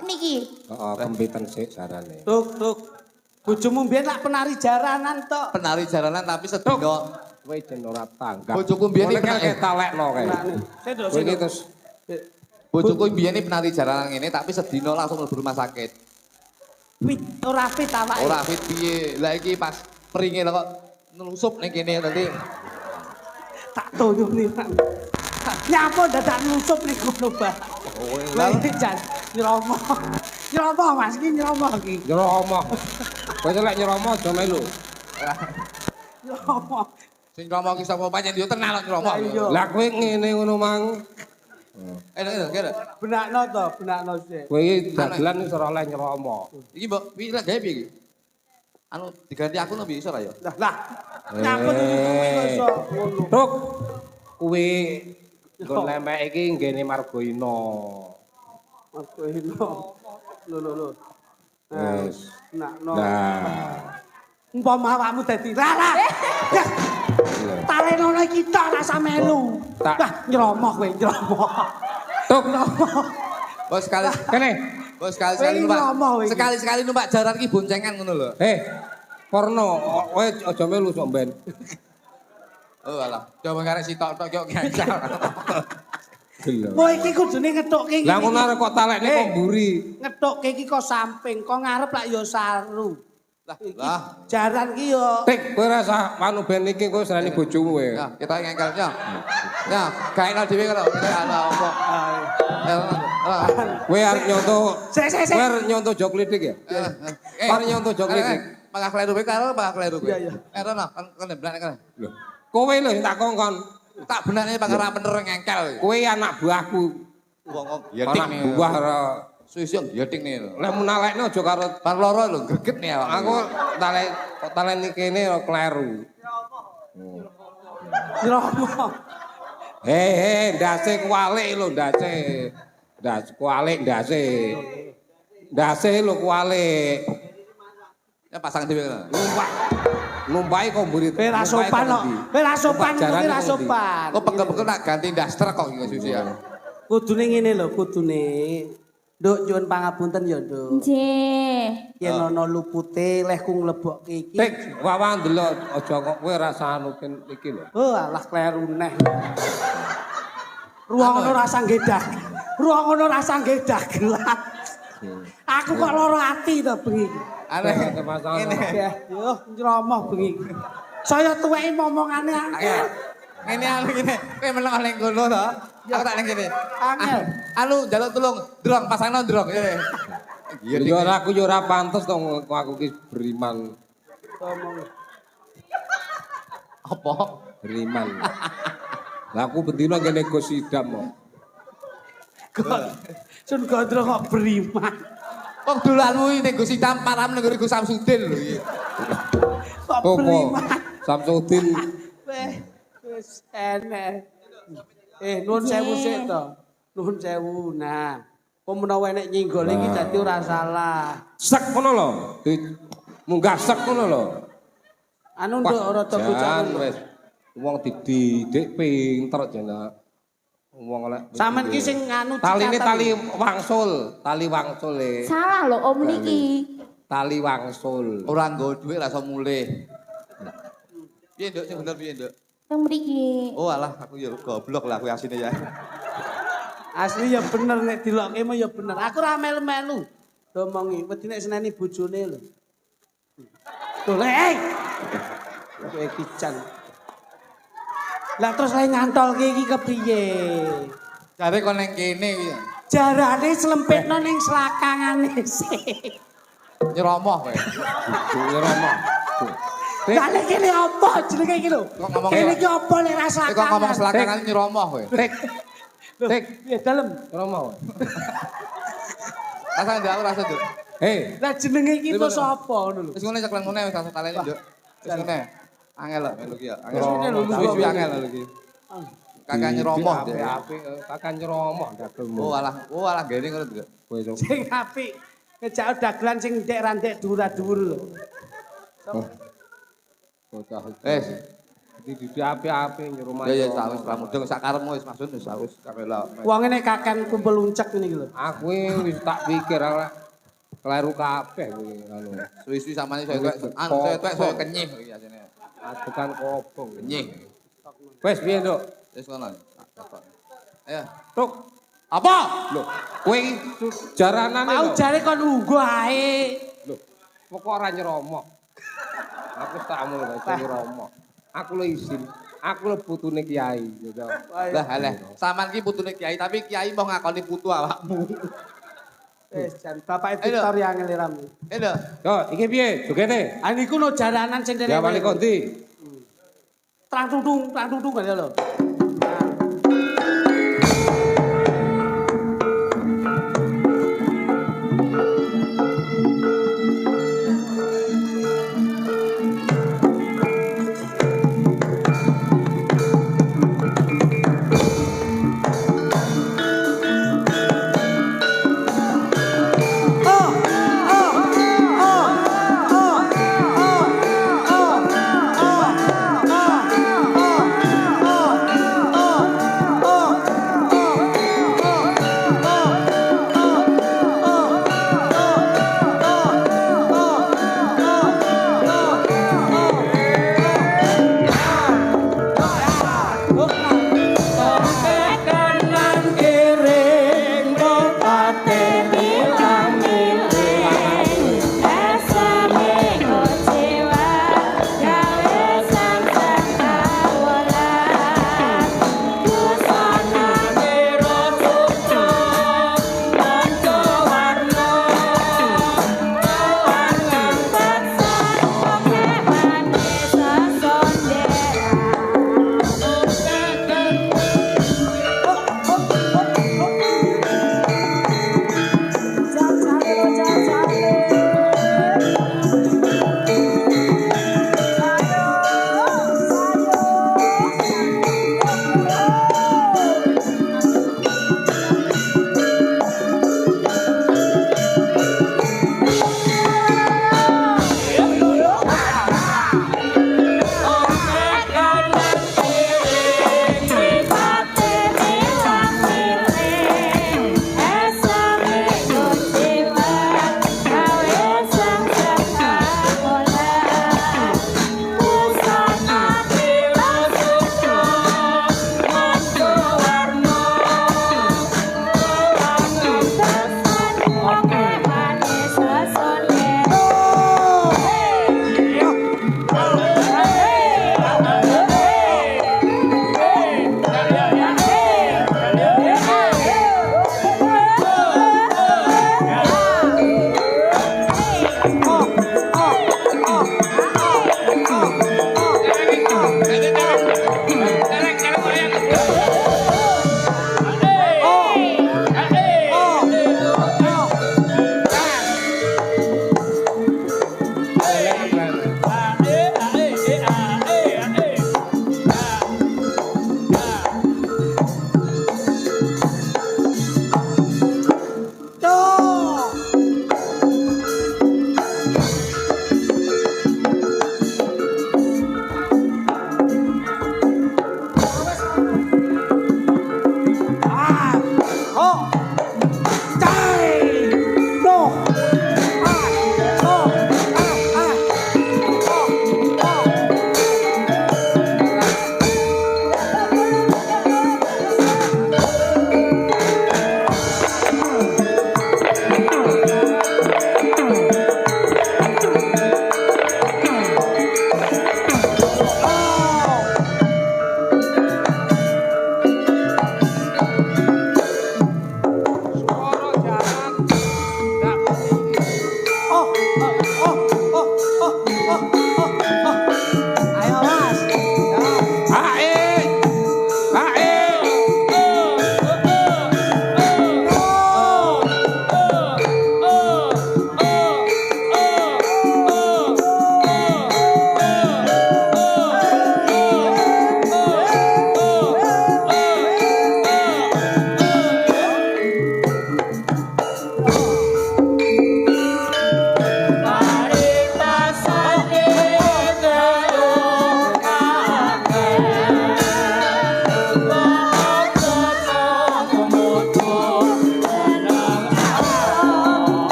niki. Heeh, kempiten sik jarane. Tuk. Bojomu mbiyen lak penari jaranan tok. Penari jalanan tapi sedina kowe jen ora tanggap. Bojoku mbiyen iki nek talekno kae. Sedo Kowe iki terus Bojoku mbiyen iki penari jaranan ngene tapi sedina langsung mlebu rumah sakit. ora fit awake. Ora fit piye. Lah iki pas peringe kok nelusup ning kene nanti. Tak toyoni. Nyapa dadak nusup ning kono, Bah. Lah iki jan nyromo. Nyromo Mas iki nyromo iki. nyeromo. Kowe lek nyeromo aja melu. Nyromo. Sing romo ki sapa pancen yo tenan kok romo. Lah kowe ngene ngono mang. Kene. Benakno to, benakno sik. Kowe iki dagelan wis ora oleh nyeromo. Iki mbok iki lek gawe piye iki? Anu diganti aku no iso ra ya? Lah, nyapa iso ngono. Tuk. Kuwi nggon lemek iki nggene Margoino. Aku ino. Lho. Wes. Benakno. Nah. Umpama awakmu dadi rara. Talenono iki tok rasa melu. Wah, nyromo kowe, nyromo. Tuk. Bos sekali. Kene. Bos sekali-sekali numpak. Sekali-sekali numpak jaran iki boncengan ngono lho. Porno, kowe aja melu sok ben. Oh alah, coba karek sitok-tok kok ngancal. Kowe iki kudune ngethukke iki. Lah ngono arek kok talekne kok mburi. Ngethukke iki kok samping, kok ngarep lak ya saru. Lah, Jaran ki yo. Tik, kowe rasa anu ben iki kowe serani bojomu kowe. ya kita ngengkel ya. Ya, gaekno dhewe karo ana apa. Kowe arep nyonto. Sik. Kowe arep nyonto jok lidik ya? Arep nyonto jok lidik. Pangah kleru kowe karo pangah kleru kowe. Iya. Erono kan blak kan. Lho, kowe lho sing tak kongkon. Tak benane pangah ra bener ngengkel. Kowe anak buahku. Wong kok Anak yeting buah ora suwi-suwi yeting nih lho. lek munalekno aja karo Par loro lho greget nih awak. aku taleni kene ora kleru. Nyromo. Ndase kualik lho ndase. Ndas kualik ndase. Ndase lho kualik. Ya pasang dhewe kan. Numpaki kok mburi. Kowe ra sopan kok. Kowe ra sopan, kowe ra sopan. Kok pegel-pegel tak ganti daster kok iki suwi ya. Kudune ngene lho, kudune. Nduk nyuwun pangapunten ya, Nduk. Nggih. Yen ana lupute lehku nglebokke iki. Tik, wawa ndelok aja kok kowe rasa anu iki lho. Oh, alah kleru neh. Ruang ono rasa ngedak. Ruang ono rasa ngedak gelat. Aku kok loro ati to bengi. Aneh. Ini. Yo, nyromoh bengi. Saya tuweki momongane angel. Ngene anu ngene. Kowe meneng oleh ngono to. Aku tak ning kene. Angel. Anu njaluk tulung, drong pasangno drong. Iya aku yo ora pantes to aku ki beriman. Apa? Beriman. Lah aku bendina ngene go sidam kok. Sun gondro kok beriman. Wong dolanmu iki Gus Hitam param ning Gus Samsudin lho iki. Kok Opo? beriman. Samsudin Wis enek. Nuwun sewu sik to. Nuwun sewu. Nah, kok menawa enek nyinggol iki dadi ora salah. sek ngono lho. Munggah sek ngono lho. Anu nduk rada bocah. wis. Wong dididik pinter jane. Wong lek Sampeyan ki sing anu taline cicatan. tali wangsul e. Salah lho om niki. Tali wangsul. Ora nggo dhuwit ra iso mulih. Piye Nduk sing bener piye Nduk? Teng mriki. Oh alah aku ya goblok lah aku asine ya. Asli ya bener nek dilokke mah ya bener. Aku ora melu-melu. Domongi wedi nek seneni bojone lho. Tuh le. Kowe kican. Lah terus saya nyantolke iki kepiye? Jare kon ning kene iki. Jarane slempitno ning selakangane sik. Nyeromoh kowe. Nyeromo. Lah nek kene apa jenenge iki lho? Kok ngomong Kene iki apa nek ra Kok selakangan? ngomong selakangan nyeromoh kowe. Tik. Tik. Ya dalem. Nyeromo. Rasa ndak rasa Nduk. Lah jenenge iki to sapa ngono lho. Wis ngene ceklen ngene wis rasa talene Nduk. Wis ngene. Angel lho melu ki ya. Angel. Ngene lho, Suwi-suwi angel lho iki. Kakak nyeromoh deh. Apik kakak nyeromo dagelmu. Oh alah gene ngono Nduk. Kowe sok. Sing apik. Ngejak dagelan sing ndek ra ndek dhuwur-dhuwur lho. Bocah. Dididik apik-apik nyeromo. Ya wis ra mudeng sak karepmu wis maksud wis kamela. Wong nek kakan kumpul uncek ngene iki lho. Aku wis tak pikir ora kleru kabeh kuwi anu. Suwi-suwi samane saya tuwek, anu saya tuwek saya kenyih iki asine. Adegan kobong. Nyih. Wes piye, Nduk? Wis kono. Ayo. Tuk. Apa? Lho, kowe iki jaranane Mau lho. jare kon unggo ae. Lho, kok ora nyeromok. Aku tamu lho, iso nyeromok. Aku lho izin. Aku lho putune kiai. Lah alah, sampean ki putune kiai tapi kiai mau ngakoni putu awakmu. Jan bapak Victor yang ngeliramu. Lho. Yo, iki piye? Jogete? Ah niku no jaranan sing Ya wali kondi. Trang tutung kan ya lho.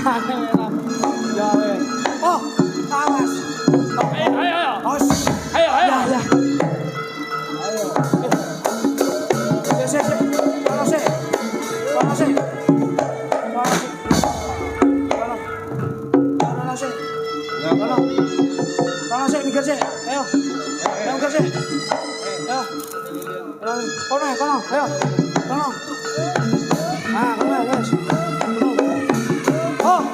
Ya weh. Oh, awas. Ayo. Os. Ayo. Ya. Ayo. Sik. Kono sik. Kono sik. Kono sik mikir sik. Ayo. Ayo mikir sik. Ayo. Kono, ayo. Kono. Ah, kono, guys. Oh.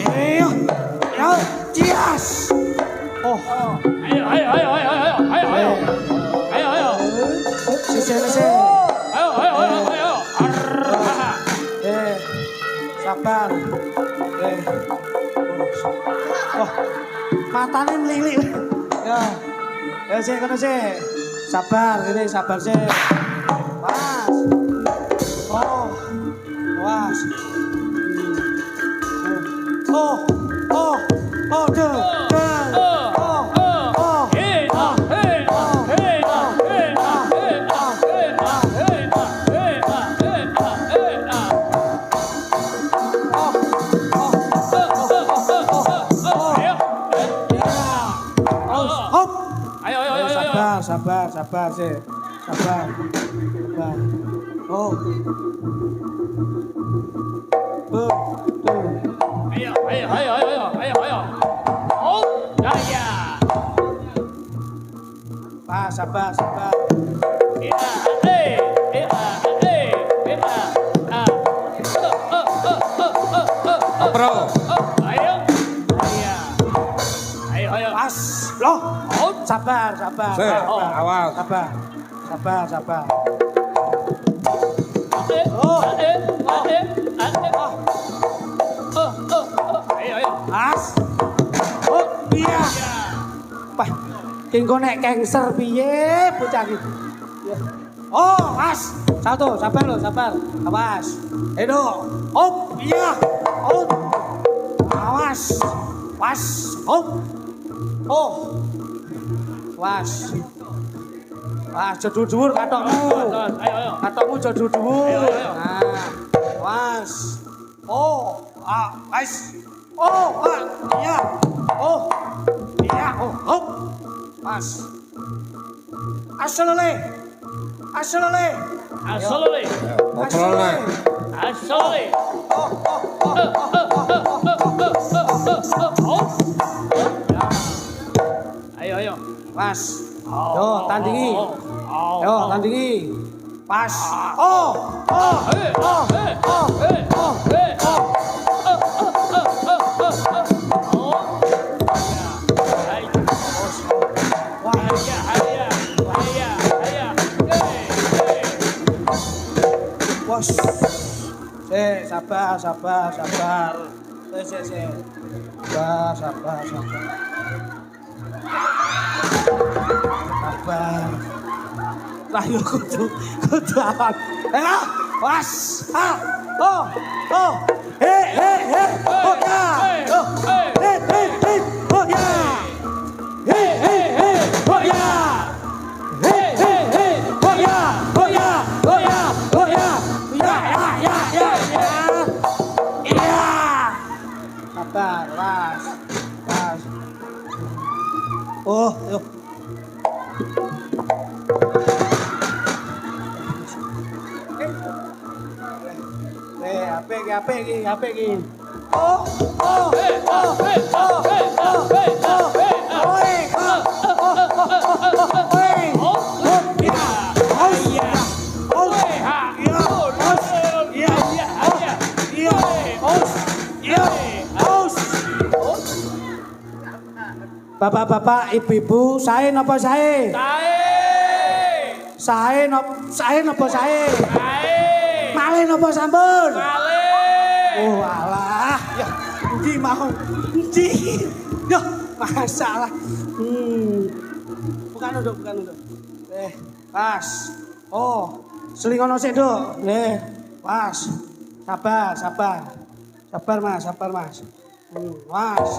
Ayo. Ayo. Yes. Oh. Ayo. Sik. Ayo. Sabar. Oh. Matane mlilik. Ya. Ya sik kono sik. Sabar sik. Mas. Oh. Was. Sabar sih. Sabar. Oh. Tuh. Ayo. Oh, ya. Pak, sabar. Bro. Ayo. Pas. Loh. Sabar. Awas. Sabar. Ayo. Pas. Oh, iya. Wah, kengko nek cancer piye bocah iki? Oh, pas. Sabar. Awas. Edo. Oh, iya. Oh. Awas. Was. Oh. Was. Wah, jodoh dhuwur katokmu. Ayo. Katokmu jodoh dhuwur. Ayo. Nah. Was. Oh. Was. Oh, iya. Oh. Iya. Oh. Was. Asolole. Kontrolnya. Ayo. Pas. Yo, tandingi. Pas. Oh. Bos. Sabar. Sabar. Lah yo kudu awan. Was. Oh. Hey. Oh ya. Hey. Oh ya. Hey. Oh ya. Hey. Oh ya. Ya. Iya. Sabar, was. Oh, yo. HP iki. Oh. Bapak-bapak, ibu-ibu, sae napa sae? Sae napa sae? Malih napa sampun? Oh alah, ya endi mau? Endi? Yo, masalah. Bukan untuk. Pas. Oh, selingono sik, Nduk. Pas. Sabar. Sabar, Mas. Mas. Was.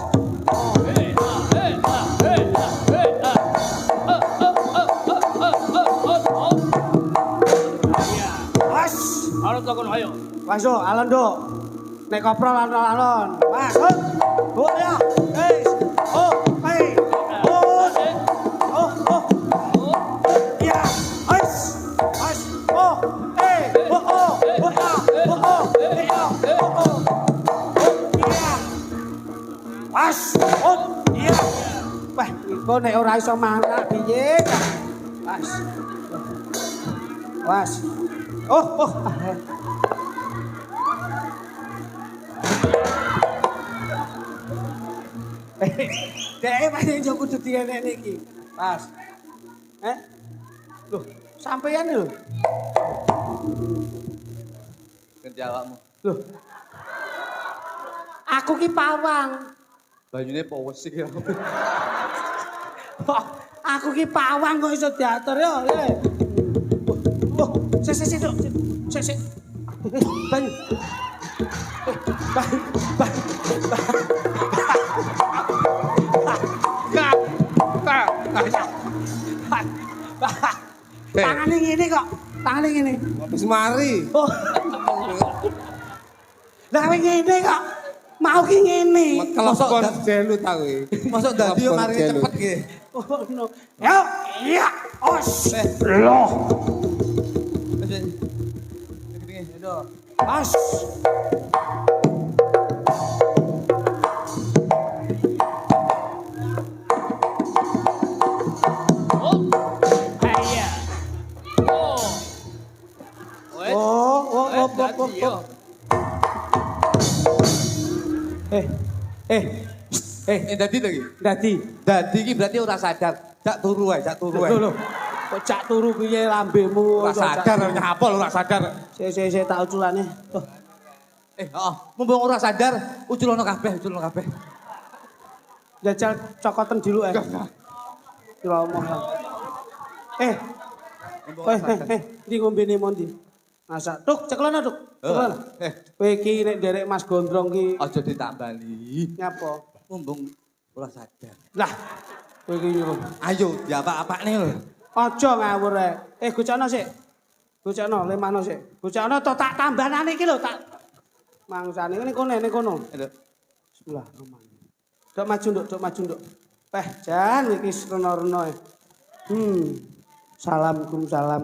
Ayo takon ayo. Waso, alon, Nduk. Nek koprol alon-alon. Mas, oh ya. Hei. Oh, hei. Oh. Oh. Ya. Hais. Hais. Oh. Hei. Oh. Iya. Mas. Oh. Iya. Wah, iku nek ora iso mangkat piye? Mas. Was. Oh. Dek pancen yo kudu dienekne iki. Pas. Loh, sampeyan lho. Ganti awakmu. Loh. Aku ki pawang. Banyune powes iki. Aku ki pawang kok iso diatur yo. Oh, sik, Dok. Sik. Banyu. Tangane ngene kok. Tangane ngene. Wis mari. Oh. Lah ngene kok. Mau ki ngene. Kelopon jelu ta kowe. Masuk dadi yo mari cepet ki. Oh no. Yo, iya. Os. Loh. Mas. Oh. Dadi to iki. Dadi iki berarti ora sadar. Jak turu wae. Lho. Kok jak turu piye lambemu? Ora sadar nyapol ora sadar. Sik tak uculane. Oh. Mumpung ora sadar, uculono kabeh. Jajal cokoten dulu Kira omong. Iki ngombene mondi? Masak. Tuk, ceklono, Tuk. Ceklono. Kowe iki nek nderek Mas Gondrong ki Aja ditambali. nyapa? Mumpung ora sadar. Lah, kowe iki nyuruh. Ayo diapa-apane lho. Aja ngawur gocokno sik. Gocokno, lemano sik. Gocokno to tak tambanane iki lho, tak mangsane ning kono. Bismillahirrahmanirrahim. Dok maju, Dok. Jan iki rena-rena. Salam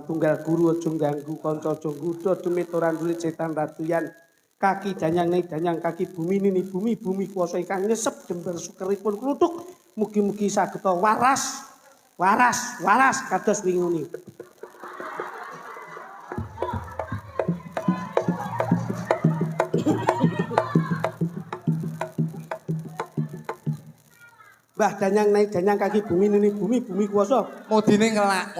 tunggal guru aja ganggu kanca aja nggodha demit ora ndulit setan ratuyan. Kaki danyang kaki bumi kuwasa ingkang nyesep jembar sukeripun kluthuk. Mugi-mugi sageta waras kados winguni. Mbah danyang kaki bumi kuwasa. Modine ngelak.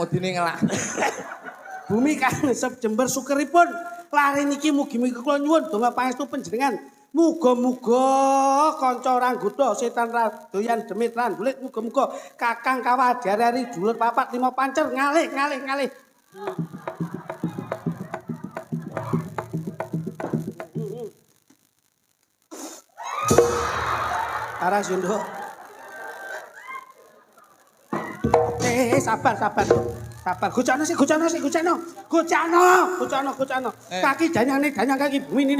Bumi kang nyesep jembar sukeripun. Lare niki mugi-mugi kula nyuwun donga pangestu panjenengan. Muga-muga kanca ora nggodha setan doyan demit lan bulit. Muga-muga Kakang Kawadari dulur papat 5 pancer ngalih. Aras yo, Nduk. Sabar. Gocano. Kaki danyang kaki bumi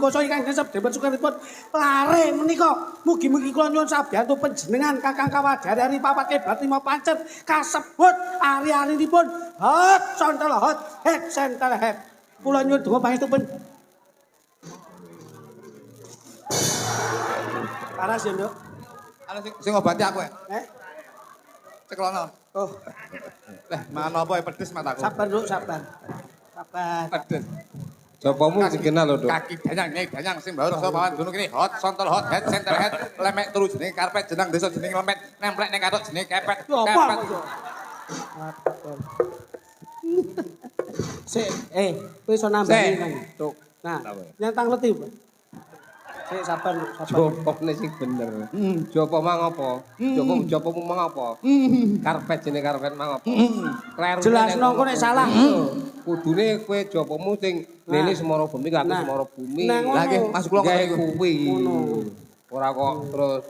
koso ingkang nyesep debat sukaripun. Lare menika mugi-mugi kula nyuwun sabiyantu panjenengan Kakang Kawadari papat kebat 5 pancer kasebut ari-arinipun hot sentel het. Kula nyuwun donga pangestu pen. Paras ya, Nduk. Ana sing ngobati aku ya. Ceklono. Oh. Mangan apa pedes mataku. Sabar, Nduk, sabar. Pedes. Sopomu sing kenal lho, Dok. Kaki danyang sing bawa rasa pawan gunung kene hot sontol hot head center head lemek turu jenenge karpet jeneng desa jenenge lemet nemplek ning kathok jenenge kepet. Sik, kowe iso nambahi nang. Dok. Nah, nyantang leti, Pak. Sik sabar. Jopone sing bener. Jopo mang apa? Jopomu mang apa? Karpet jenenge karpet mang apa? Kleru. Jelasno kok nek salah. Kudune kowe jopomu sing lele semara bumi aku semara bumi. Lah nggih, Mas kula kok kuwi. Ora kok terus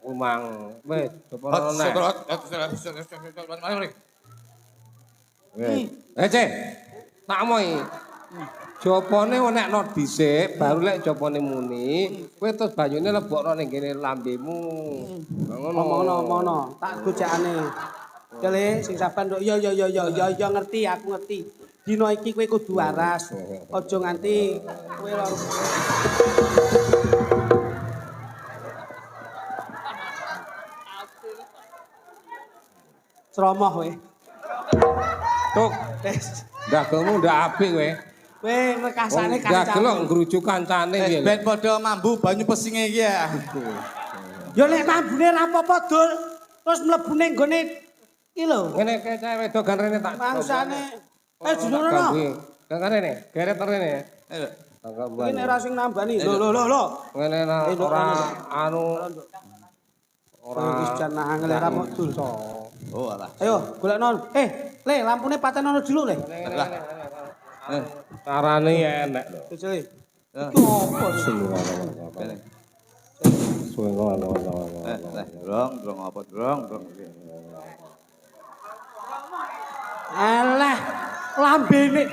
umang. Wis, jopo nek. Cek. Tak moi. Jopone nekno dhisik, baru lek jopone muni, kowe terus banyune lebokno ning kene lambemu. Omongno, tak gojakane. Jale sing saban nduk ya ngerti, aku ngerti. Dina iki kowe kudu waras. Aja nganti kowe ceromoh kowe. Tuk, Wis. dagelmu ndak apik kowe. Kowe rekasane Dagel kancamu. kok ngrujuk kancane piye. Ben padha mambu banyu pesinge iki ya. Ya nek mambune ra apa-apa dul, terus mlebu ning gone iki lho. Ngene kae cewek wedogan rene tak. Bangsane. Junono. Kang rene, geret rene. Ayo. Iki nek ra sing nambani. Lho. Ngene ora anu ora Wis jan angel ra mok dul. Oh alah. Ayo golekno. Le lampune patenono dulu le. carane enek lho. Jajale. Iku opo sih? Kene. Suwe ngono. Drong apa drong. Alah, lambene.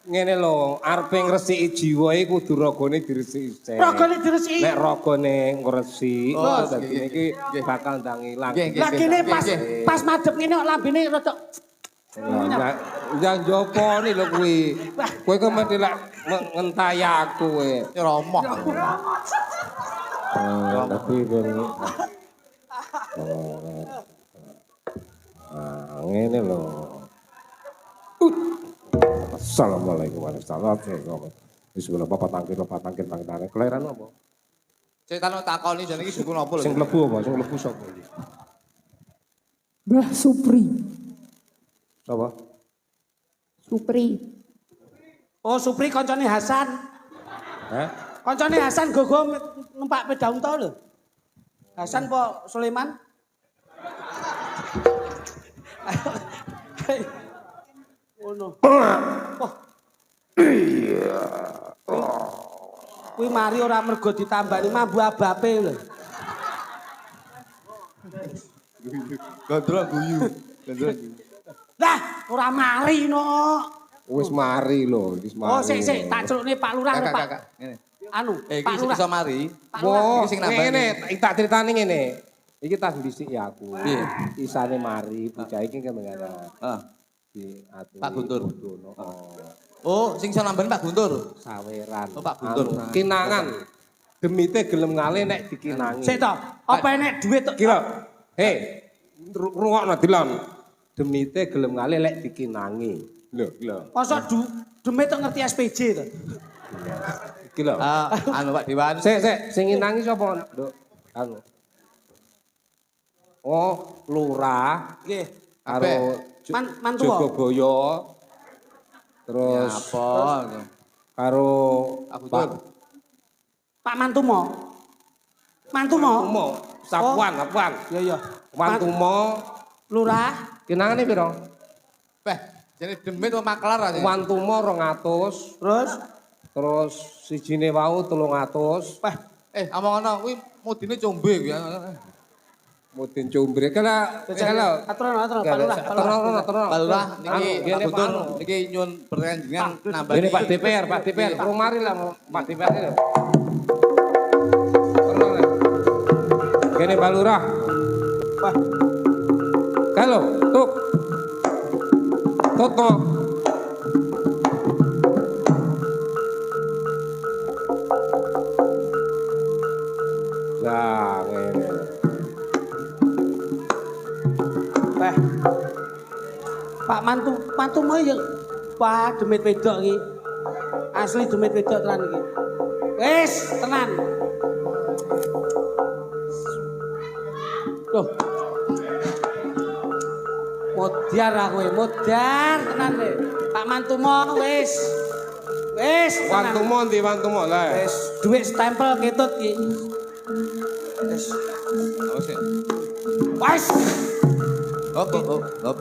Ngene lho, arepe ngresiki jiwa iki kudu ragane diresiki sik. Ragane diresiki. Nek ragane ngresik, Oh, dadi iki bakal ndang ilang. Lah kene pas madhep ngene kok lambene rada Ya njopone lho kuwi. Kowe kok mesti lek ngentahi aku kowe. Romoh. Tapi ben ngene lho. Assalamualaikum warahmatullahi wabarakatuh. Bismillah bapak tangkir tangkir. Kelahiran apa? Cek kalau takoni jane iki suku napa lho? Sing mlebu apa? Sing mlebu sapa iki? Mbah Supri. Sapa? Supri. Oh, Supri koncone Hasan. Hah? Koncone Hasan gogo numpak sepeda unta lho. Hasan po Sulaiman? Ngono. Oh. Iya. Kuwi mari ora mergo ditambani mambu abape lho. Gondrong guyu. Lah, ora mari no. Wis mari lho, wis mari. Oh, sik tak celukne Pak Lurah lho, Pak. Kakak. Ngene. Anu, Iki Pak Lurah. iso mari. Pak Lurah. Oh, Iki sing nambani. ngene, tak critani ngene. Iki tas dhisik ya aku. Piye? Isane mari, bocah iki kemengana. Heeh. Di ati. Pak Guntur. Oh, Oh, sing iso nambani Pak Guntur. saweran. Oh, Pak Guntur. Anu, kinangan. Demite gelem ngale nek dikinangi. Sik to, apa enek duit to? Kira. Hei, rungokno dilon. Demite gelem ngale lek dikinangi. Lho. Masa demit tok ngerti SPJ to? Iki lho. Anu Pak Dewan. Sik, sing nginangi sapa, Nduk? Anu. Oh, lurah Nggih. karo Mantua. Jogoboyo. Terus Apa? karo Aku tuh. Pak Mantumo. Mantumo, Sapuan. Iya. Mantumo, Lurah. kinangane piro? Beh, jadi demit apa maklar aja. Mantumo 200, terus sijine wau 300. Wah, Omong ngono kuwi mudine combe kuwi. Mudin Cumbre kala aturan Pak Lurah. Pak Lurah niki Anu, Pak Guntur niki nyuwun pertanyaan jenengan nambah. Ini Pak DPR, rumari lah Pak DPR ini. Gini Pak Lurah. Wah, Kalau, tuk. Toto. Nah, ini. wah. Pak Mantumo ya. Wah, demit wedok iki. Asli demit wedok tenan iki. Wis, tenan. Loh. Modar aku, modar tenan le. Pak Mantumo wis. Wis, tenan. Wantumo lah. Wis, duit stempel ketut iki. Wis. Oh sih. Wis. Hop.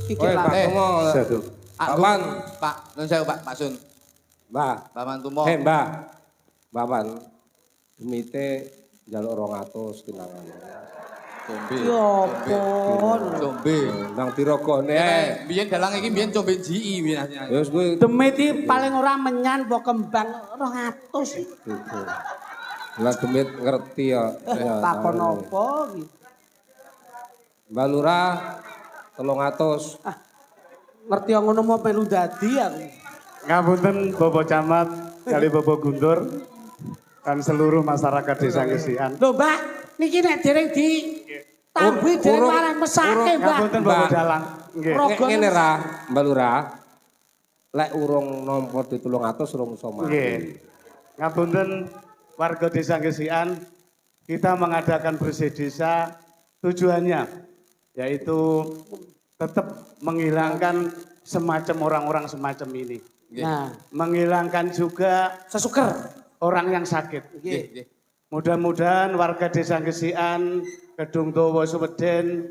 Iki Oi, lah. Pak Tumo. Awan. Pak, nun saya Pak Sun. Mbah. Pak Mantumo. Mbah. Mbah Wan. Demite njaluk 200 kinangan. Combe. Ya ampun. Combe. Nang dirogone. Biyen dalang iki biyen combe GI biyen asline. Wis kuwi Demit iki paling ora menyan apa kembang 200. lah demit ngerti ya. Takon apa iki? Mbak Lurah 300. Ngerti yang ngono mau melu dadi aku. Ngapunten Bapak Camat, kali Bapak Guntur, dan seluruh masyarakat Desa Gesian. Lho, Mbak, niki nek dereng di tambi dereng marang mesake, Mbak. Ngapunten Bapak Mbak. Dalang. Nggih. Rogo Ngene ra, Mbak Lurah. Lek urung nampa di 300 urung iso mati. Nggih. Ngapunten warga Desa Gesian, kita mengadakan bersih desa tujuannya yaitu tetap menghilangkan semacam orang-orang semacam ini. Nah, Menghilangkan juga sesuker. orang yang sakit. Nggih. Nggih. Mudah-mudahan warga Desa Gesian, Kedung Towo Suweden,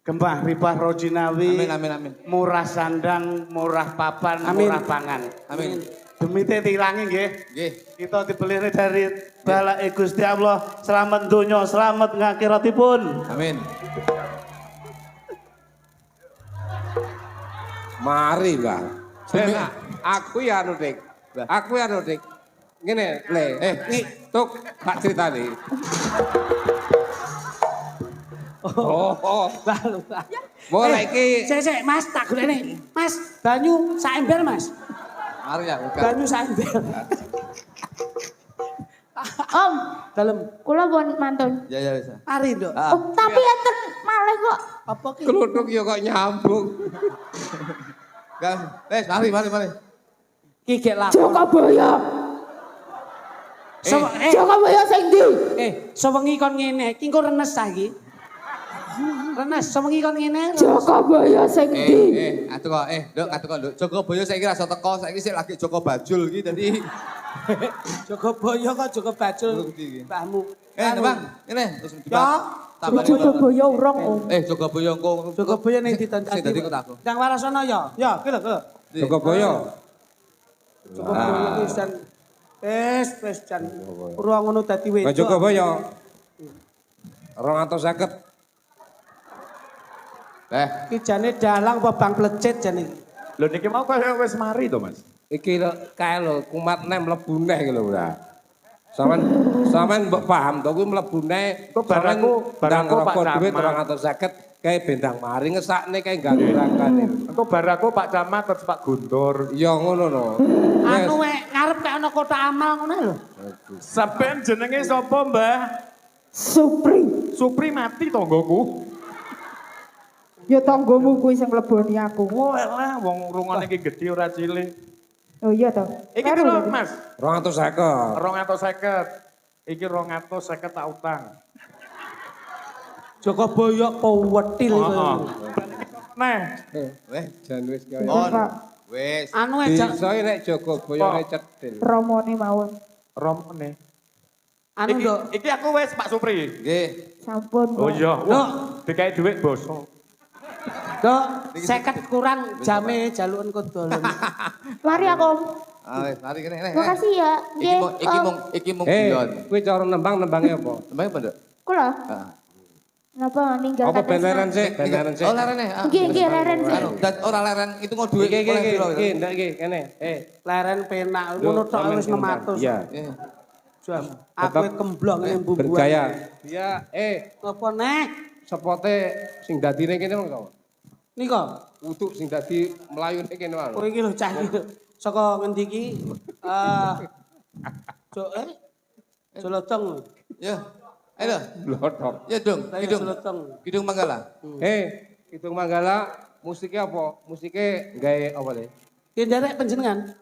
Gembah Ripah Rojinawi, Amin amin amin. murah sandang, murah papan, Amin. murah pangan. Amin. Demi tilangi nggih. Nggih. Kita dibeli dari balai Gusti Allah. Selamat donya, selamat ngakhiratipun. Amin. Mari, Mbak. Nah, aku ya anu, Dik. Lah. Aku ya anu, Dik. Ngene, Le. Iki tuk tak critani. Oh. Lalu. Boleh iki Sik, Mas, tak golekne. Mas, banyu sak ember, Mas. Mari ya buka. Banyu sak ember. Om, Dalem. kula pun mantun. Ya ya bisa. Ari, Nduk. Ah. Oh, tapi enten malih kok. Apa ki? kluthuk ya kok nyambung. Gas. Mari mari mari. Ki gek lakon. Jokobaya. Jokobaya sing ndi? Sewengi kon ngene, ki engko renes ta iki. Renes, sewengi kon ngene. Jokobaya sing ndi? Atuh kok, Nduk, atuh kok, Nduk. Joko Boyo saiki rasa teko, saiki sik lagi Joko Bajul iki dadi Jogobaya kok Joko Bajul. Ngerti iki. Mbahmu. Bang, ngene terus Ya. tambah. Jokobaya urung Om. Joko Boyo engko. Jogobaya ning ditonton. Sing dadi kok aku. Ndang Warasana ya. Ya, ki lho, ki lho. Jokobaya. Jogobaya ki jan wis jan ora ngono dadi wedok. Mbak Jokobaya. 250. Ki jane dalang apa bang plecet jane iki. Lho niki mau kaya wis mari to, Mas. Iki lho kae lho kumat nem mlebu neh iki lho, Mbak. Sampeyan mbok paham to kuwi mlebu neh. Kok baraku Pak duit Camat. 250 kae bendang mari ngesakne kae ganggu rangkane. Engko baraku Pak Camat terus Pak Guntur. Ya ngono no. Anu ngarep kayak ana kotak amal ngono lho. Sampeyan jenenge sapa, Mbah? Supri. Supri mati tonggoku. Ya tanggomu kuwi sing mleboni aku. Wah, elah wong rungone iki gedhe ora cilik. Oh iya to. Iki piro, Mas? 250. 250. Iki 250 tak utang. Jogobaya pewetil Heeh. kowe. Nah, Weh, Jan wis kaya. on. Wis. Anu ejak Bisa nek Jogobaya nek cedhil. Romone mawon. romone. anu nduk. Iki aku wis Pak Supri. Nggih. Sampun. Oh Kok. iya, Loh. dikai dhuwit boso. Nduk, 50 kurang jame jaluken kodolon. Mari aku Om. Wis, mari kene. Makasih ya. Nggih. Iki mung guyon. Kuwi cara nembange apa? Tembang apa, Nduk? Kula. Heeh. Napa ninggal Apa kata beneran sih? Beneran sih. Oh, lerene. Nggih, leren sih. Anu, ora leren itu mau duit. Iki oleh piro, iki ndak iki kene. Leren penak ngono tok wis 600. Iya. Jas, aku kemblong ning bumbuan. Bergaya. Iya, Apa neh? sepote sing dadine kene monggo. Nika, Wudu sing dadi mlayune kene wae. kowe iki lho cah iki. Saka ngendi iki? Jolotong. Ya. Ayo. Blothok. Ya dong, Kidung. Jolotong. Kidung Manggala. Kidung Manggala musiknya apa? Musiknya gawe apa le? Ki nderek panjenengan.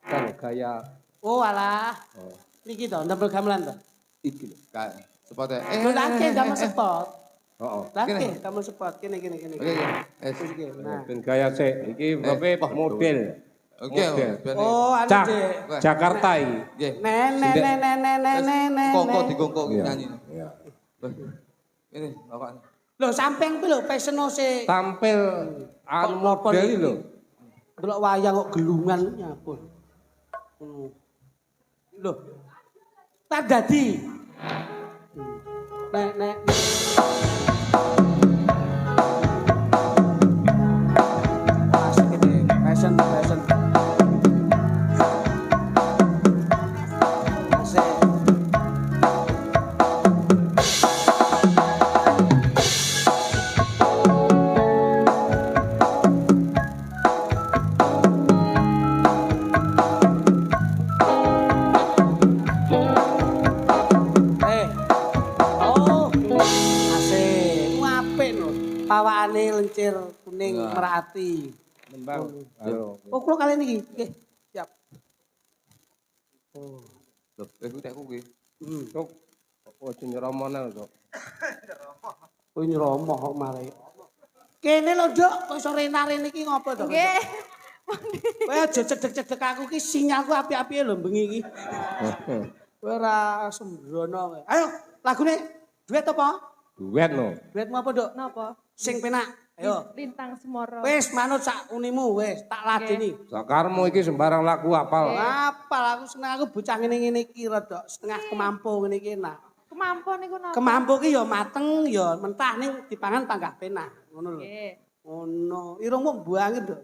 Kan gaya Oh alah. Niki to, ndamel gamelan to. iki lho. Kan sepote. Lho lake damel spot. Heeh. Lake damel spot kene. Oke. Wis. Iki. Nah. Ben gaya sik. Iki bape model. Oke. Oh, anu Cak Dik. Jakarta iki. Nggih. Nenek. Koko digongkok nyanyi. Iya. Ini bapak. Lho samping kuwi lho peseno se. Tampil anu model iki lho. Delok wayang kok gelungan nyapun. Lho. Tak dadi. Nek Asik ini, fashion. Asik. Asik. Apik lho. Pawakane lencir kuning merati. Nembang. Ayo. Oh, kula kalian iki. Nggih, siap. Loh, iku tek kuwi. Cuk. Ojo nyeromone, Cuk. Oh, nyromoh kok mare. Kene lho, Nduk, kok iso rena-rene iki ngopo to? Nggih. Kowe aja cedek-cedek aku ki sinyalku api-api lho bengi iki. Kowe ora sembrono kowe. Ayo, lagune duet apa? Duet no. Duetmu apa, Nduk? Napa? Sing penak. Ayo. Lintang Semoro. Wis manut sak unimu wis, tak ladeni. Sakarmu iki sembarang lagu apal. Apal aku seneng aku bocah ngene-ngene iki rada setengah kemampu ngene iki enak. Kemampu niku napa? Kemampu ki ya mateng ya mentah ning dipangan panggah penak, ngono lho. Nggih. Ngono. Irungmu mbuange, Nduk.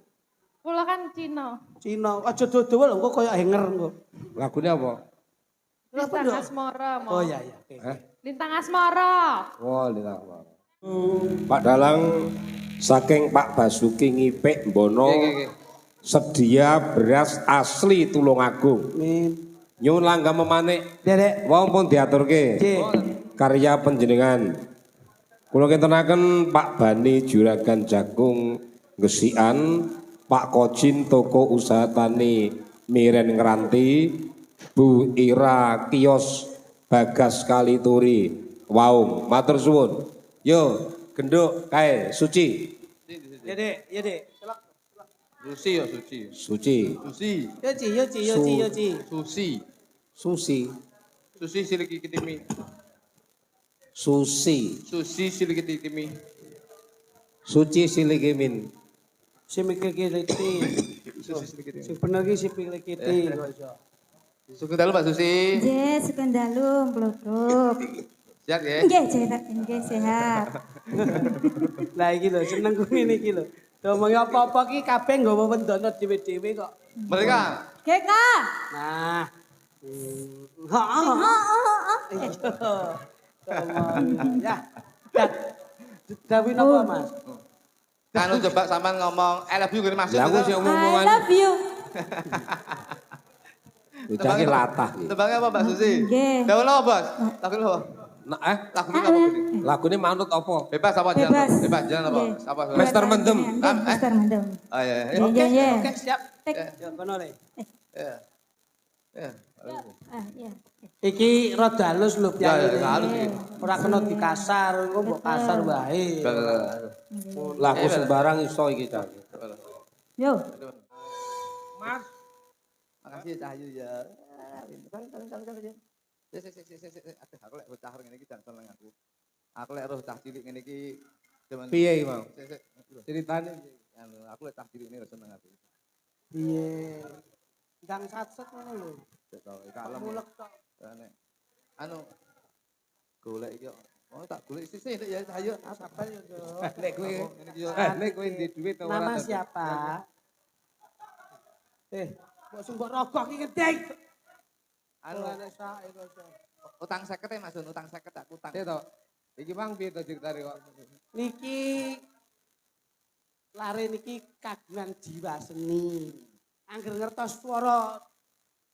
Kula kan Cina. Cina, aja dodo lho engko koyo henger engko. Lagune apa? Apa, Lintang Nduk? Asmara. Mo. Oh iya iya. Oke. Lintang Asmara. Oh, lintang. Pak Dalang saking Pak Basuki Ngipik Mbono sedia beras asli Tulungagung. Min. Nyuwun langgam memanik Derek. wong pun diaturke. Nggih. Karya panjenengan. Kula kintenaken Pak Bani Juragan Jagung Gesikan, Pak Kojin Toko Usaha Tani Miren Ngranti, Bu Ira Kios Bagas Kalituri Waung. Matur suwun. Yo, genduk kae suci. Ya, Dek, ya, Dek. Celok. Susi ya suci. Suci. Susi. Yo, Ci, yo, Ci, yo, Ci, yo, Ci. Susi. Susi. Susi siliki kitimi. Susi. Susi siliki kitimi. Suci siligimin. Si mikir kiliti. Susi siliki kitimi. Si bener ki si pikir kiliti kok iso. Sugeng dalu Mbak Susi. Nggih, sugeng dalu mbluduk. Siap ya. Nggih, nggih sehat. Lah iki lho seneng ku ngene iki lho. Domongi apa-apa ki kabeh nggawa wendono dhewe-dhewe kok. Mereka. Nggih, Kak. Nah. Heeh. Ya. Dawin apa, Mas? Anu coba sampean ngomong I love you gini maksud. Lah aku sing I omongan love you. bocah ki latah iki. Tebangnya apa Mbak Susi? Nggih. Daun apa Bos? Lagu apa? Nah, Lagu apa gini? lagune manut apa? Bebas apa Bebas. jalan? Bebas jalan apa? Nggih. Apa? Mister Mendem. Nggih, Mister Mendem. Oh iya. Nggih, nggih, nggih. Oke, siap. Tek. Ya, kono le. Iya. Iya. Ah, iya. Iki rada halus lho Ya, piye. ya, halus iki. Ora kena dikasar, engko mbok kasar wae. Lagu sembarang iso iki cah. Yo. Mas. Makasih Cahyu ya. Aku lek bocah ngene iki jan seneng aku. Aku lek roh cah cilik ngene iki jaman Piye iki, Mang? Ceritane aku lek cah cilik ngene seneng aku. Piye? Ndang satset ngono lho. Kalem. Mulek tok. Anu golek iki oh tak golek sisih ya Cahyu. Sabar ya, Nduk. nek kowe nek kowe ndek dhuwit ora. Nama siapa? Mbok sumbok rokok iki gedeng. Anu utang 50 ya Mas, utang 50 tak utang. Piye to? Iki Mang piye to ceritane kok? Niki lare niki kagungan jiwa seni. Angger ngertos swara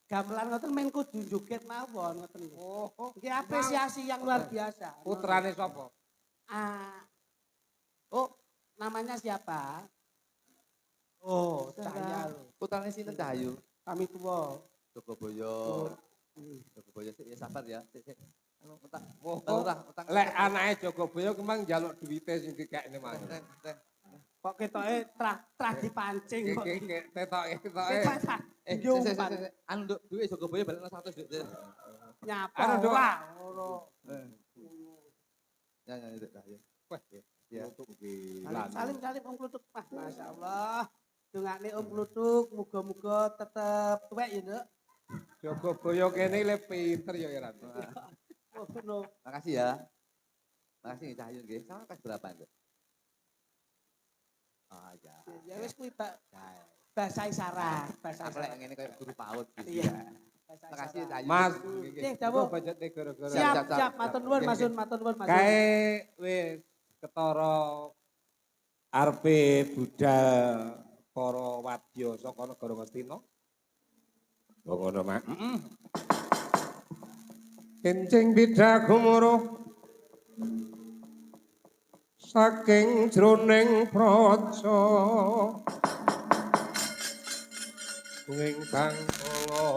gamelan ngoten men kudu joget mawon ngoten. Oh, nggih apresiasi yang luar biasa. Putrane sapa? Oh, namanya siapa? Oh, Cahya. Putrane sinten Cahyu? Kami tua. Jogoboyo. Jogoboyo sik ya sabar ya. Sik. Anu utang. Utang. Lek anake Jogoboyo kemang njaluk duwite sing dikekne Mang. Kok ketoke trah dipancing kok. Tetoke. Anu Nduk, duwe Jogoboyo balekno 100 Nduk. Nyapa Anu, Nduk. ora ngono. Ya Nduk Cahyu. Ya. Salim Om Klutuk. Masyaallah. Dongane Om Klutuk muga-muga tetep tuwek ya, Nduk. Jogoboyo kene le pinter ya Ran. Oh, no. Makasih ya. Makasih Cahyu nggih. Sama kelas berapa nggih? Oh ya. Ya wis kuwi bahasa isyarat, bahasa Aku lek isyarat. ngene koyo guru PAUD gitu Iya. ya. Bahasa Makasih isyarat. Cahyu. Mas. Nggih, Apa dawuh. budgetnya gara-gara. Siap, siap. siap, matur nuwun Nggih, Masun, nggih. matur nuwun Masun. Kae wis ketara arepe budal para wadya saka negara Ngastina. Oh ngono, Mak. Heeh. Kencing bidah gumuruh saking jroning praja ingkang kala